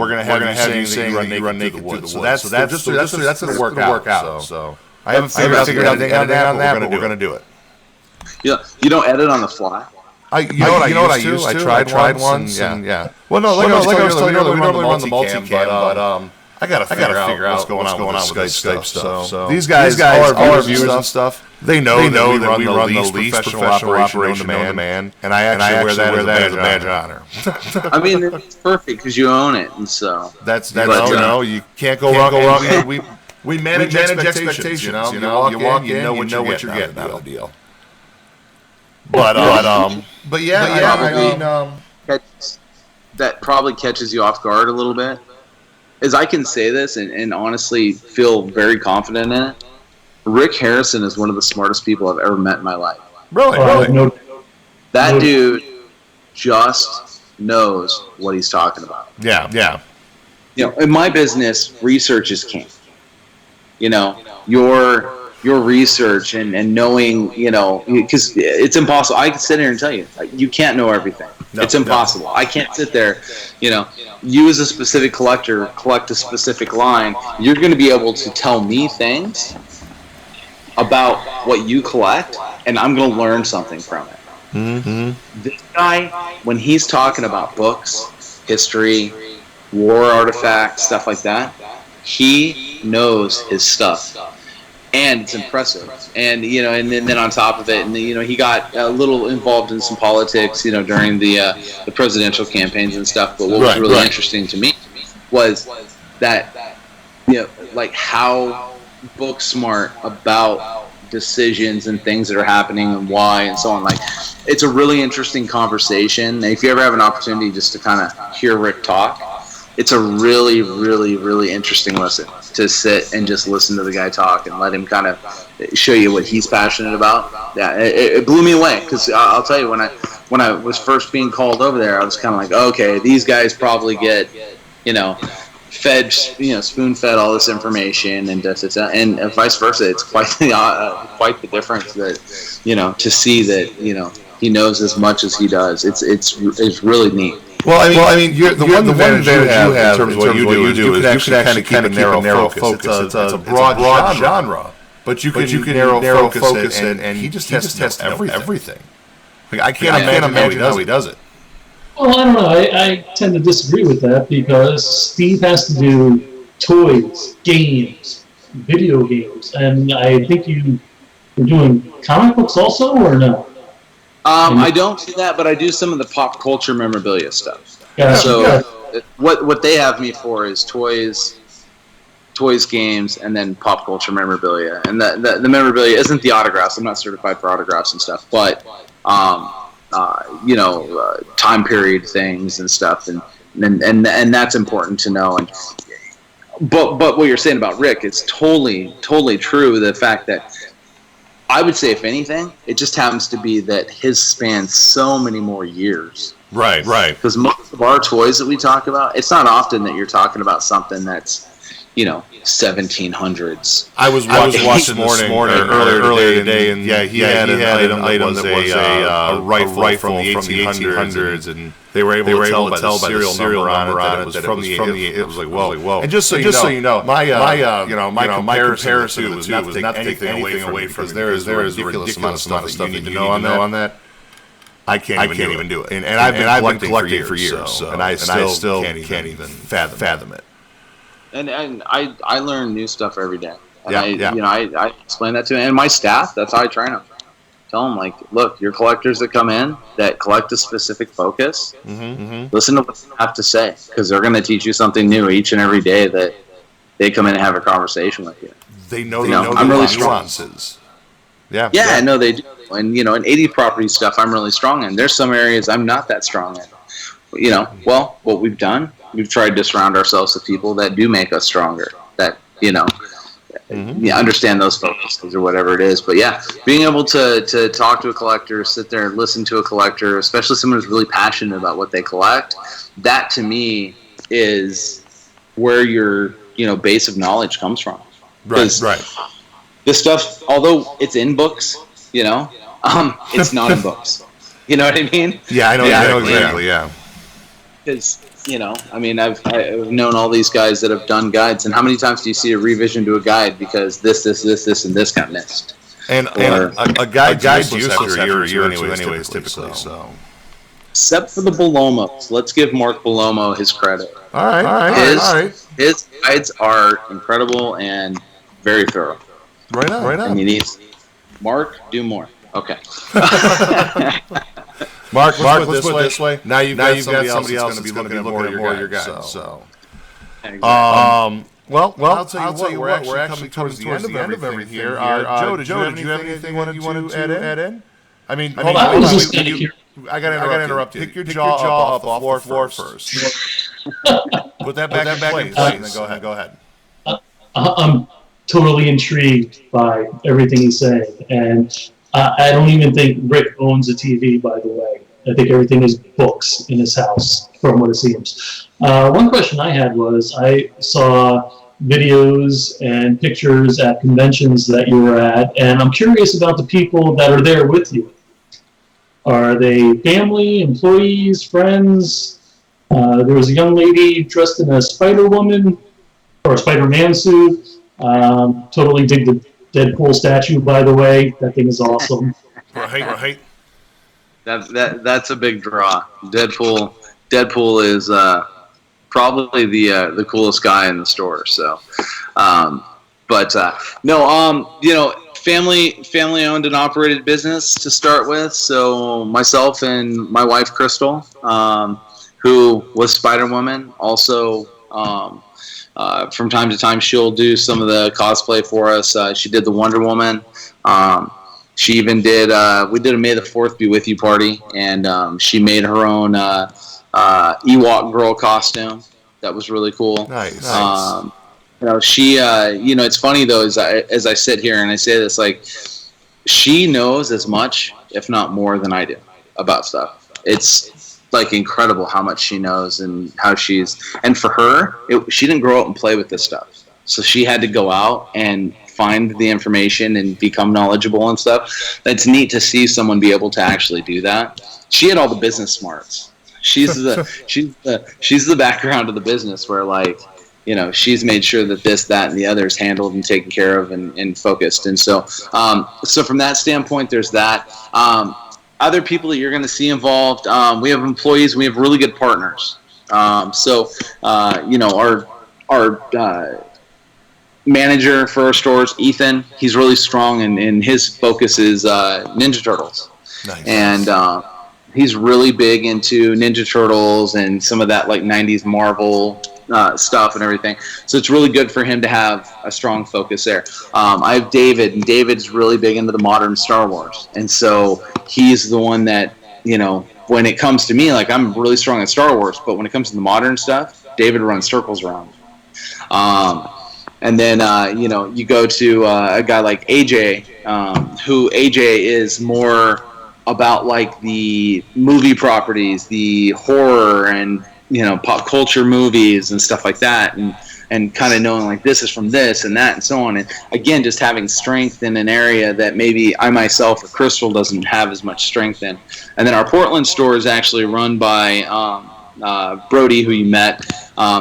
we're going to have you saying that you run naked through the woods. So that's going to work out. So I haven't figured out anything on that, but we're going to do it. You don't edit on the fly? You know what I used to? I tried once. Yeah. Well, no, like I was telling you earlier, we normally run the multicam, but I gotta figure out what's going on with Skype stuff. So these guys, all our viewers and stuff, they know that we run the least professional operation known to man, and I actually wear that as a badge of honor. I mean, it's perfect because you own it, and so you can't go wrong. We manage expectations. You walk in, you know what you're getting out of the deal. But yeah, I mean, that probably catches you off guard a little bit. As I can say this and honestly feel very confident in it, Rick Harrison is one of the smartest people I've ever met in my life. Really? No. That dude just knows what he's talking about. Yeah. In my business, research is king. Your research and knowing, because it's impossible. I can sit here and tell you, you can't know everything. It's impossible. I can't sit there, you as a specific collector, collect a specific line. You're going to be able to tell me things about what you collect, and I'm going to learn something from it. Mm-hmm. This guy, when he's talking about books, history, war artifacts, stuff like that, he knows his stuff. And it's impressive, and and then on top of it, and he got a little involved in some politics, during the presidential campaigns and stuff. But what was really interesting to me was that, like how book smart about decisions and things that are happening and why and so on. Like, it's a really interesting conversation. And if you ever have an opportunity just to kind of hear Rick talk, it's a really, really, really interesting listen to sit and just listen to the guy talk and let him kind of show you what he's passionate about. Yeah, it blew me away because I'll tell you, when I was first being called over there, I was kind of like, okay, these guys probably get, fed, spoon-fed all this information and and vice versa. It's quite the difference that, to see that, he knows as much as he does. It's really neat. Well, I mean, the one advantage you have in terms of what you do is you can actually keep a narrow focus. It's a broad genre, but you can narrow focus it, and he just tests everything. Like, I can't imagine how he does it. Well, I don't know. I tend to disagree with that because Steve has to do toys, games, video games, and I think you're doing comic books also, or no? I don't do that, but I do some of the pop culture memorabilia stuff. Yeah. So what they have me for is toys, games, and then pop culture memorabilia. And the memorabilia isn't the autographs. I'm not certified for autographs and stuff, but time period things and stuff, and that's important to know. And but what you're saying about Rick, it's totally true. The fact that I would say, if anything, it just happens to be that his spans so many more years. Right. Because most of our toys that we talk about, it's not often that you're talking about something that's, 1700s. I was watching this morning earlier today, and he had an item that was a rifle from the 1800s, and they were able to tell by the serial number on it that it was from the. It was like, whoa. And just so you know, my comparison to the two was not to take anything away from it, because there is a ridiculous amount of stuff that you need to know on that. I can't even do it, and I've been collecting for years, and I still can't even fathom it. And I learn new stuff every day. And Yeah. I explain that to them. And my staff, that's how I train them. Tell them, like, look, your collectors that come in that collect a specific focus, listen to what they have to say, because they're going to teach you something new each and every day that they come in and have a conversation with you. They know I'm really strong. nuances. Yeah. Yeah, no, they do. And, in 80 property stuff, I'm really strong in. There's some areas I'm not that strong in. Well, what we've done, we've tried to surround ourselves with people that do make us stronger, that, understand those focuses or whatever it is. But yeah, being able to talk to a collector, sit there and listen to a collector, especially someone who's really passionate about what they collect, that to me is where your, base of knowledge comes from. Right. This stuff, although it's in books, it's not in books. You know what I mean? Yeah, I know exactly. Yeah. Because I've known all these guys that have done guides, and how many times do you see a revision to a guide because this, and this got missed? And a guide's useless after a year anyways, typically. So. Except for the Belomos. Let's give Mark Belomo his credit. All right. His guides are incredible and very thorough. Right on. And you need Mark, do more. Okay. Mark, let's put it this way. Now you've got somebody else that's going to be looking at more of your guides. So. Well, I'll tell you what. We're actually coming towards the end of everything here. Joe, did you have anything you wanted to add in? I mean, hold on. I got to interrupt you. Pick your jaw up off the floor first. Put that back in place, and then go ahead. I'm totally intrigued by everything he's saying, and I don't even think Rick owns a TV, by the way. I think everything is books in his house, from what it seems. One question I had was, I saw videos and pictures at conventions that you were at, and I'm curious about the people that are there with you. Are they family, employees, friends? There was a young lady dressed in a Spider-Woman or a Spider-Man suit. Totally dig the Deadpool statue, by the way. That thing is awesome. Right. That's a big draw. Deadpool is probably the coolest guy in the store. So, family owned and operated business to start with. So myself and my wife Crystal, who was Spider-Woman, also. From time to time, she'll do some of the cosplay for us. She did the Wonder Woman. She even did. We did a May the 4th Be With You party, and she made her own Ewok girl costume. That was really cool. Nice. She. It's funny though, as I sit here and I say this, like, she knows as much, if not more, than I do about stuff. It's like incredible how much she knows and how and for her, she didn't grow up and play with this stuff, so she had to go out and find the information and become knowledgeable and stuff. It's neat to see someone be able to actually do that. She had all the business smarts. She's the background of the business where, like, she's made sure that this, that, and the other is handled and taken care of and focused. And so from that standpoint, there's that. Other people that you're going to see involved, we have employees, we have really good partners. Our manager for our stores, Ethan, he's really strong, and his focus is Ninja Turtles. Nice. And he's really big into Ninja Turtles and some of that like 90s Marvel stuff and everything. So it's really good for him to have a strong focus there. I have David, and David's really big into the modern Star Wars. And so he's the one that, when it comes to me, like, I'm really strong in Star Wars, but when it comes to the modern stuff, David runs circles around. And then, you go to a guy like AJ, who AJ is more about like the movie properties, the horror and, pop culture movies and stuff like that. And kind of knowing like this is from this and that and so on. And again, just having strength in an area that maybe I myself or Crystal doesn't have as much strength in. And then our Portland store is actually run by Brody, who you met,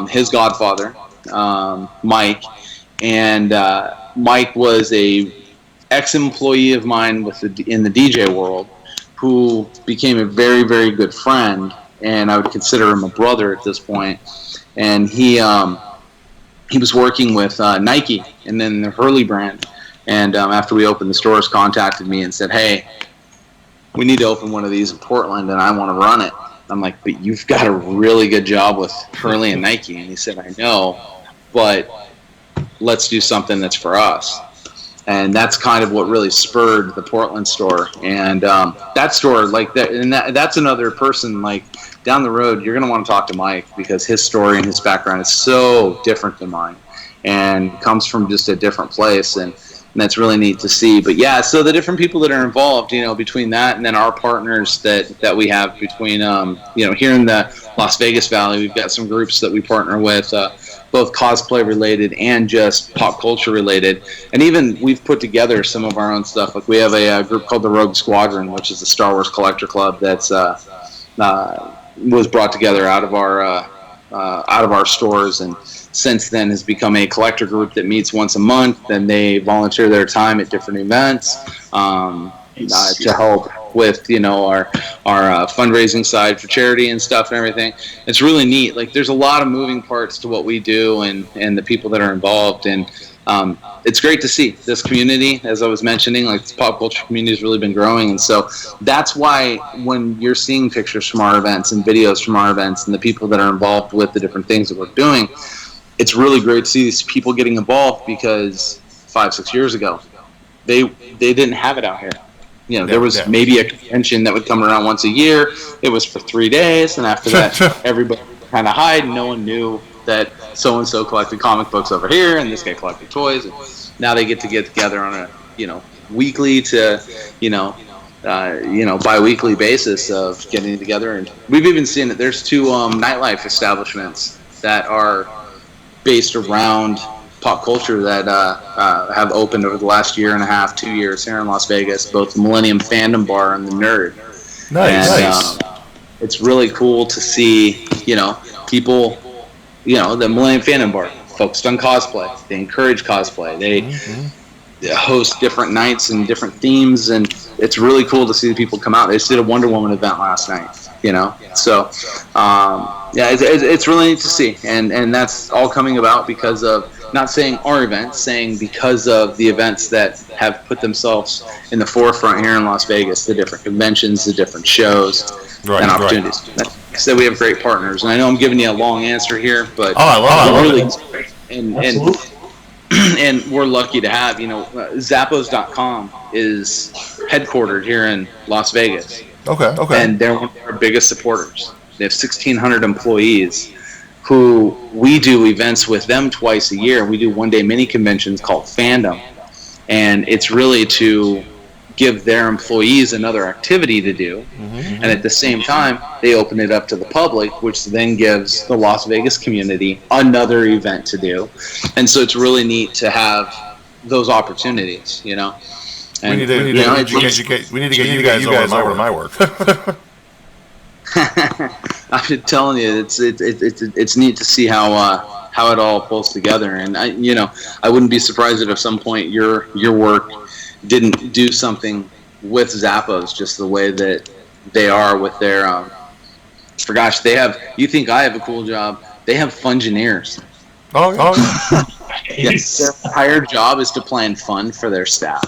his godfather, Mike. And Mike was a ex-employee of mine in the DJ world, who became a very, very good friend, and I would consider him a brother at this point. And he was working with Nike and then the Hurley brand. And after we opened the stores, contacted me and said, "Hey, we need to open one of these in Portland, and I want to run it." I'm like, "But you've got a really good job with Hurley and Nike." And he said, "I know, but let's do something that's for us. And that's kind of what really spurred the Portland store. And that store, like that, and that's another person, like down the road, you're going to want to talk to Mike, because his story and his background is so different than mine and comes from just a different place. And that's really neat to see. But yeah, so the different people that are involved, between that and then our partners that we have between, here in the Las Vegas Valley, we've got some groups that we partner with, both cosplay related and just pop culture related. And even we've put together some of our own stuff. Like we have a group called the Rogue Squadron, which is a Star Wars collector club that's was brought together out of our stores, and since then has become a collector group that meets once a month, and they volunteer their time at different events to help with our fundraising side for charity and stuff and everything. It's really neat. Like there's a lot of moving parts to what we do and the people that are involved, and it's great to see this community, as I was mentioning, like the pop culture community has really been growing. And so that's why when you're seeing pictures from our events and videos from our events and the people that are involved with the different things that we're doing, it's really great to see these people getting involved, because 5-6 years ago they didn't have it out here. There was maybe a convention that would come around once a year. It was for 3 days, and after that everybody kind of hide. No one knew that so and so collected comic books over here and this guy collected toys. And now they get together on a weekly to bi-weekly basis of getting together. And we've even seen that there's 2 nightlife establishments that are based around pop culture that have opened over the last year and a half, 2 years here in Las Vegas, both the Millennium Fandom Bar and the Nerd. Nice. It's really cool to see, people, the Millennium Fandom Bar focused on cosplay. They encourage cosplay. They host different nights and different themes, and it's really cool to see the people come out. They just did a Wonder Woman event last night, So, it's really neat to see. And that's all coming about because of, not saying our events, saying because of the events that have put themselves in the forefront here in Las Vegas, the different conventions, the different shows, and opportunities. Like I said, we have great partners. And I know I'm giving you a long answer here, but I love it. And we're lucky to have, Zappos.com is headquartered here in Las Vegas. Okay. And they're one of our biggest supporters. They have 1,600 employees who we do events with them twice a year. We do one-day mini conventions called Fandom. And it's really to give their employees another activity to do. And at the same time, they open it up to the public, which then gives the Las Vegas community another event to do. And so it's really neat to have those opportunities, And, we need to get you guys over to my work. I've been telling you, it's neat to see how it all pulls together. And I wouldn't be surprised if at some point your work didn't do something with Zappos, just the way that they are with their they have, you think I have a cool job, they have Fungineers. Their entire job is to plan fun for their staff.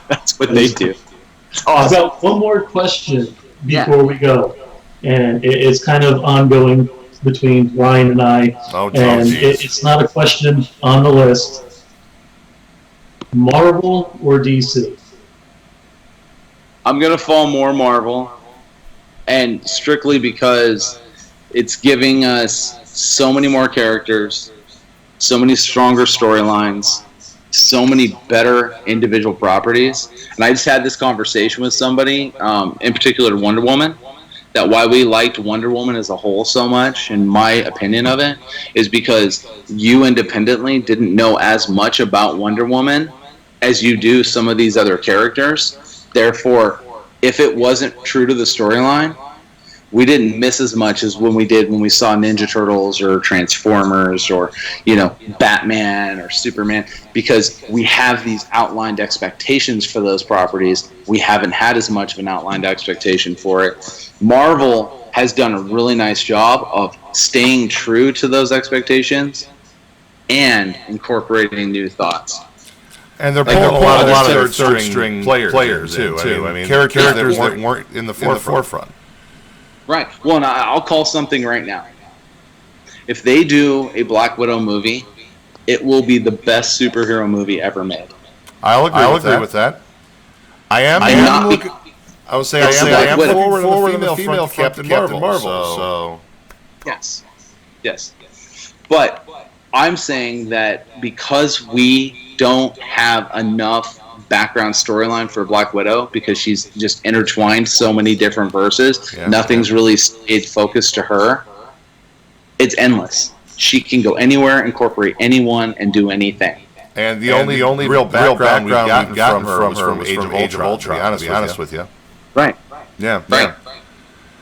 That's what they do. I've got one more question before we go, and it's kind of ongoing between Ryan and I, it's not a question on the list. Marvel or DC? I'm going to fall more Marvel, and strictly because it's giving us so many more characters, so many stronger storylines, so many better individual properties. And I just had this conversation with somebody, in particular Wonder Woman, that why we liked Wonder Woman as a whole so much, in my opinion of it, is because you independently didn't know as much about Wonder Woman as you do some of these other characters. Therefore, if it wasn't true to the storyline, we didn't miss as much as when we did when we saw Ninja Turtles or Transformers or, Batman or Superman, because we have these outlined expectations for those properties. We haven't had as much of an outlined expectation for it. Marvel has done a really nice job of staying true to those expectations and incorporating new thoughts. And they're pulling a lot of third string players too. I mean, characters that weren't in the forefront. Right. Well, and I'll call something right now. If they do a Black Widow movie it will be the best superhero movie ever made. I'll agree with that. I am forward in the female Captain Marvel. So. Yes. But I'm saying that because we don't have enough background storyline for Black Widow, because she's just intertwined so many different verses, nothing's really stayed focused to her. It's endless. She can go anywhere, incorporate anyone, and do anything. And the only real background we've gotten from her was from Age of Ultron, to be honest with you. Right. Yeah. Right.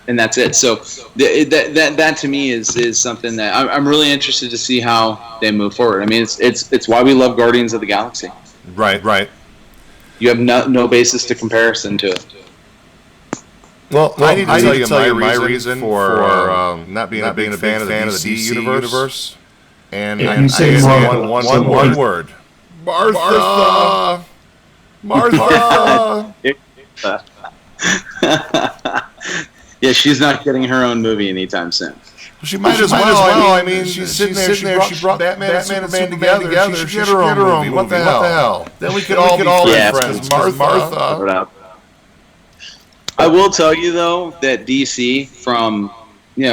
And that's it. So that to me is something that I'm really interested to see how they move forward. I mean, it's why we love Guardians of the Galaxy. Right. You have no basis to comparison to it. Well, I need to tell you my reason for not being a big fan of the DC universe. And I say one word. Martha. Yeah, she's not getting her own movie anytime soon. She might as well. I mean, she's sitting there. She brought Batman and Superman together. She should get her own movie. What the hell? Then we could all be friends. Martha. I will tell you though that DC,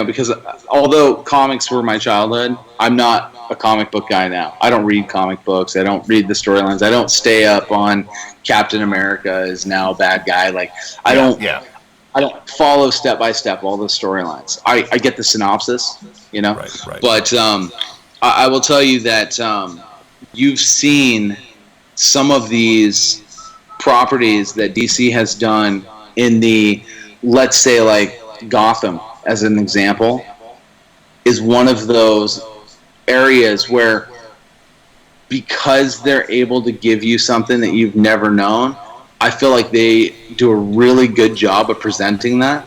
because although comics were my childhood, I'm not a comic book guy now. I don't read comic books. I don't read the storylines. I don't stay up on Captain America is now a bad guy. Like I don't follow step by step all the storylines. I get the synopsis, Right. But I will tell you that you've seen some of these properties that DC has done in the, let's say, like Gotham as an example, is one of those areas where, because they're able to give you something that you've never known, I feel like they do a really good job of presenting that.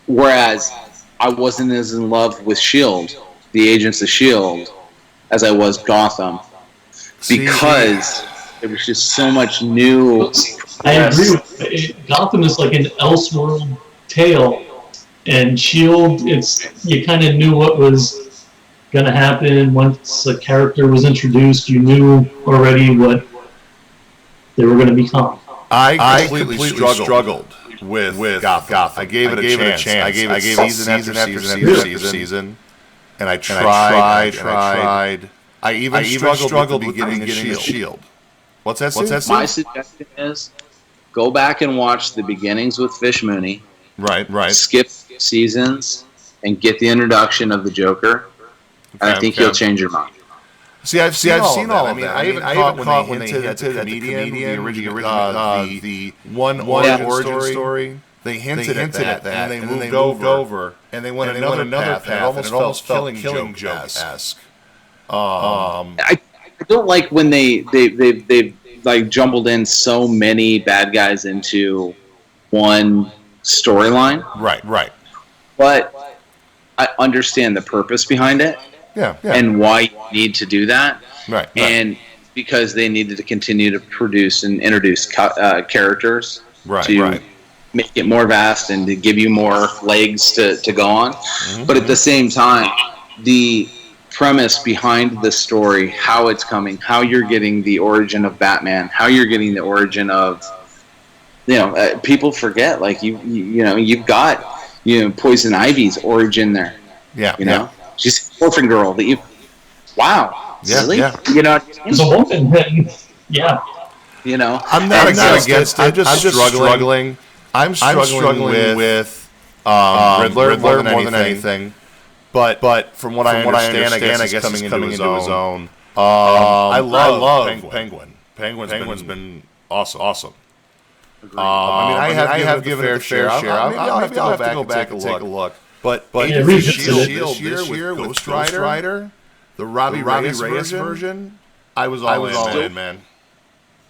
Whereas I wasn't as in love with S.H.I.E.L.D., the Agents of S.H.I.E.L.D., as I was Gotham, because there was just so much new. I agree with it. Gotham is like an Elseworld tale, and S.H.I.E.L.D., you kind of knew what was going to happen once a character was introduced. You knew already what they were going to become. I completely struggled with Gotham. I gave it a chance. I gave it season after season, and I tried. I even struggled with getting S.H.I.E.L.D. What's that? My suggestion is go back and watch the beginnings with Fish Mooney. Right. Skip seasons and get the introduction of the Joker. I think you'll change your mind. See, I've seen all of that. I even caught when they hinted at the comedian, the one origin story. They hinted at that, and then they moved over, and they went another path, and it almost felt Killing Joke-esque. I don't like when they like jumbled in so many bad guys into one storyline. Right. But I understand the purpose behind it. Yeah. And why you need to do that. Right. And because they needed to continue to produce and introduce characters to make it more vast and to give you more legs to go on. Mm-hmm. But at the same time, the premise behind the story, how it's coming, how you're getting the origin of Batman, how you're getting the origin of, people forget, like you've got, Poison Ivy's origin there. Yeah. She's an orphan girl that really? Yeah. It's a woman. Yeah. I'm not against it. I'm just struggling. I'm struggling with Riddler more than anything. But from what I understand, I guess he's coming into his own. I love Penguin. Penguin's been awesome. I have given it a fair share. I'll have to go back and take a look. But S.H.I.E.L.D. this year with Ghost Rider, the Robbie Reyes version, I was all in, man.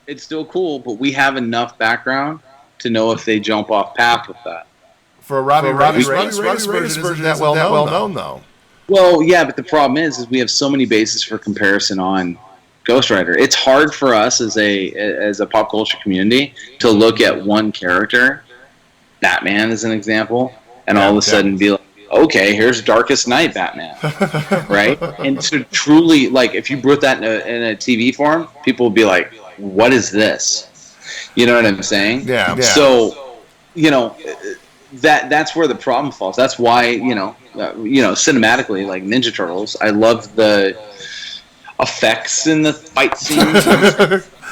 It's still cool, but we have enough background to know if they jump off path with that. For a Robbie Reyes version isn't that well known, though. Well, yeah, but the problem is we have so many bases for comparison on Ghost Rider. It's hard for us as a pop culture community to look at one character, Batman as an example, and all of a sudden be like, okay, here's Darkest Night Batman, right? And to truly, like, if you brought that in a TV form, people would be like, what is this? You know what I'm saying? Yeah. So, that's where the problem falls. That's why, cinematically, like Ninja Turtles, I love the effects in the fight scenes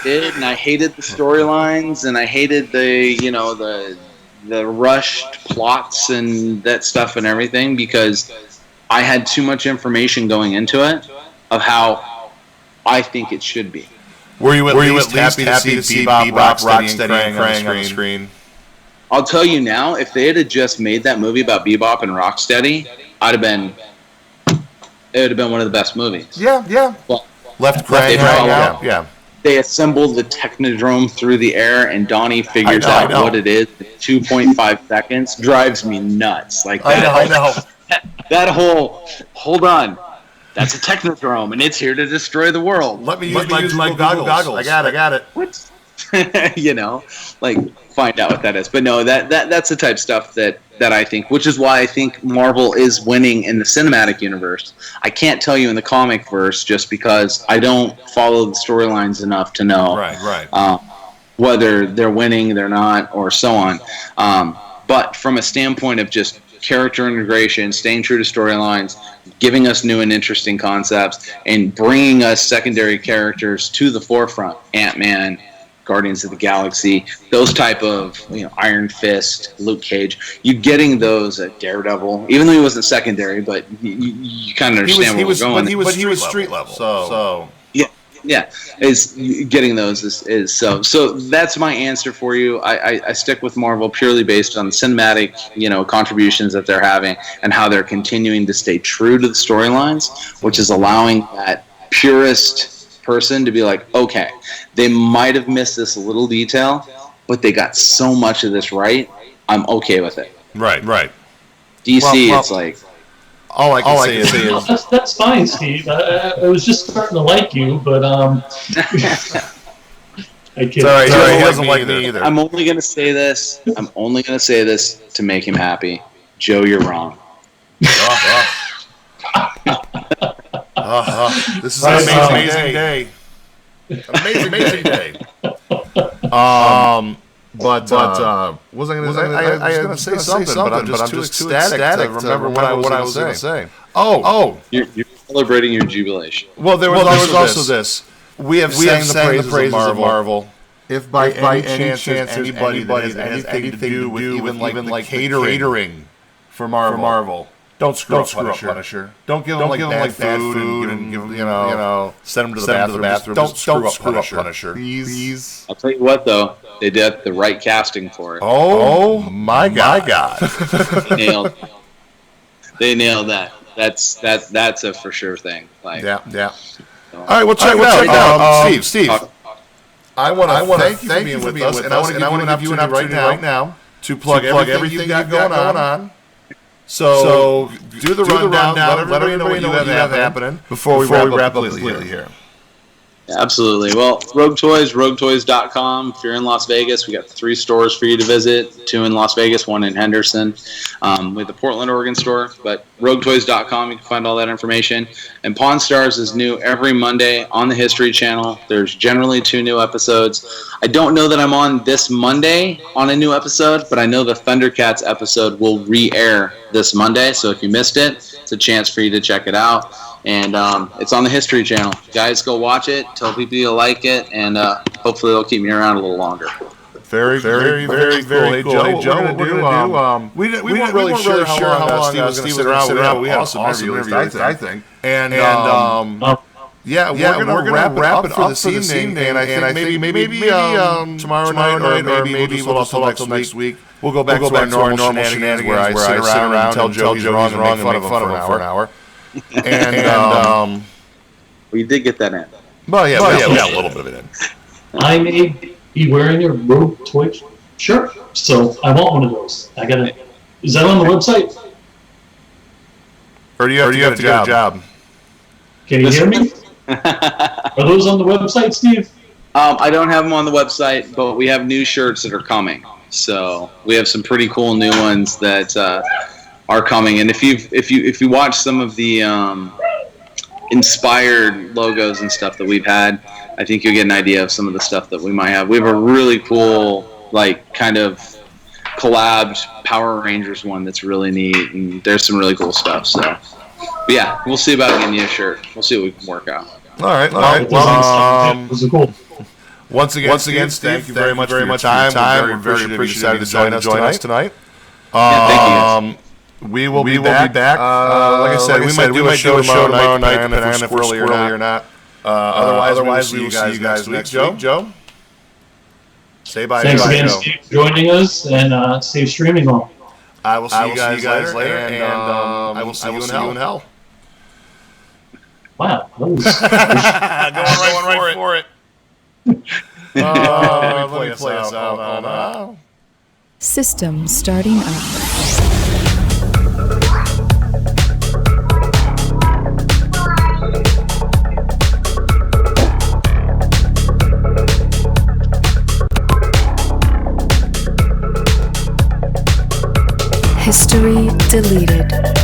and I hated the storylines, and I hated the rushed plots and that stuff and everything, because I had too much information going into it of how I think it should be. Were you at least happy to see Bebop, Rocksteady, and Krang on the screen? I'll tell you now, if they had just made that movie about Bebop and Rocksteady, it would have been one of the best movies. Yeah. Well, Left Krang out. Yeah. They assembled the Technodrome through the air, and Donnie figures out what it is in 2.5 seconds. Drives me nuts. Like that. I know. That whole, hold on, that's a Technodrome, and it's here to destroy the world. Let me use my goggles. I got it. What? Find out what that is. But no, that's the type of stuff that I think, which is why I think Marvel is winning in the cinematic universe. I can't tell you in the comic verse just because I don't follow the storylines enough to know whether they're winning, they're not, or so on. But from a standpoint of just character integration, staying true to storylines, giving us new and interesting concepts, and bringing us secondary characters to the forefront, Ant-Man, Guardians of the Galaxy, those type of, Iron Fist, Luke Cage, you getting those at Daredevil, even though he wasn't secondary, but you kind of understand where we're going. But he was street level. So yeah, is getting those is so that's my answer for you. I stick with Marvel purely based on the cinematic, contributions that they're having and how they're continuing to stay true to the storylines, which is allowing that purist person to be like, okay, they might have missed this little detail, but they got so much of this right, I'm okay with it. Right. DC, it's like, all I can say is that's fine, Steve. I was just starting to like you, but I can't. Sorry, he doesn't like me either. I'm only gonna say this to make him happy. Joe, you're wrong. This is an amazing day. Amazing day. But was I going to say something? But I'm just too ecstatic to remember what I was going to say. Oh, you're celebrating your jubilation. Well, there was also this. We have sang the praises of Marvel. If by any chance anybody has anything to do with even like catering for Marvel. Don't screw up Punisher. Don't give him bad food and give him, send him to the bathroom. Don't screw up Punisher. Please. I'll tell you what, though, they did the right casting for it. Oh my God! They nailed that. That's a for sure thing. Yeah. All right, we'll check it out. Steve. I want to thank you for being with us, and I want to give you an opportunity right now to plug everything you got going on. So do the rundown, let everybody know what you have happening before we wrap up completely here. Absolutely. Well, Rogue Toys, roguetoys.com. If you're in Las Vegas, we got 3 stores for you to visit, 2 in Las Vegas, 1 in Henderson. We have the Portland, Oregon store, but roguetoys.com, you can find all that information. And Pawn Stars is new every Monday on the History Channel. There's generally 2 new episodes. I don't know that I'm on this Monday on a new episode, but I know the Thundercats episode will re-air this Monday, so if you missed it, it's a chance for you to check it out. And it's on the History Channel. Guys, go watch it. Tell people you like it, and hopefully they'll keep me around a little longer. Very cool. Hey, Joe, what we're going to do, we weren't really sure how long Steve was going to sit around. We had an awesome interview, I think. And we're going to wrap it up for this evening, and I think maybe tomorrow night, or maybe we'll hold till next week. We'll go back to our normal shenanigans where I sit around and tell Joe he's wrong and make fun of him for an hour. And we did get that in. Well, yeah, we got a little bit of it in. I may be wearing your Rogue Toy shirt, so I want one of those. Is that on the website? Or do you have to get a job? Can you hear me? Are those on the website, Steve? I don't have them on the website, but we have new shirts that are coming. So we have some pretty cool new ones that are coming. And if you watch some of the inspired logos and stuff that we've had, I think you'll get an idea of some of the stuff that we might have. We have a really cool, like, kind of collabed Power Rangers one that's really neat, and there's some really cool stuff. So, but yeah, we'll see about getting you a shirt. We'll see what we can work out. All right. Those are cool. Once again, Steve, thank you very much for your time. We're very appreciative of you joining us tonight. Thank you. We will be back. Like I said, we might do a show tomorrow night, depending on if we're squirrely or not. Otherwise, we will see you guys next week. Joe? Say bye. Thanks again, Steve, for joining us, and safe streaming all. I will see you guys later, and I will see you in hell. Wow. That was, Going right for it. Let me play us out. System starting up. History deleted.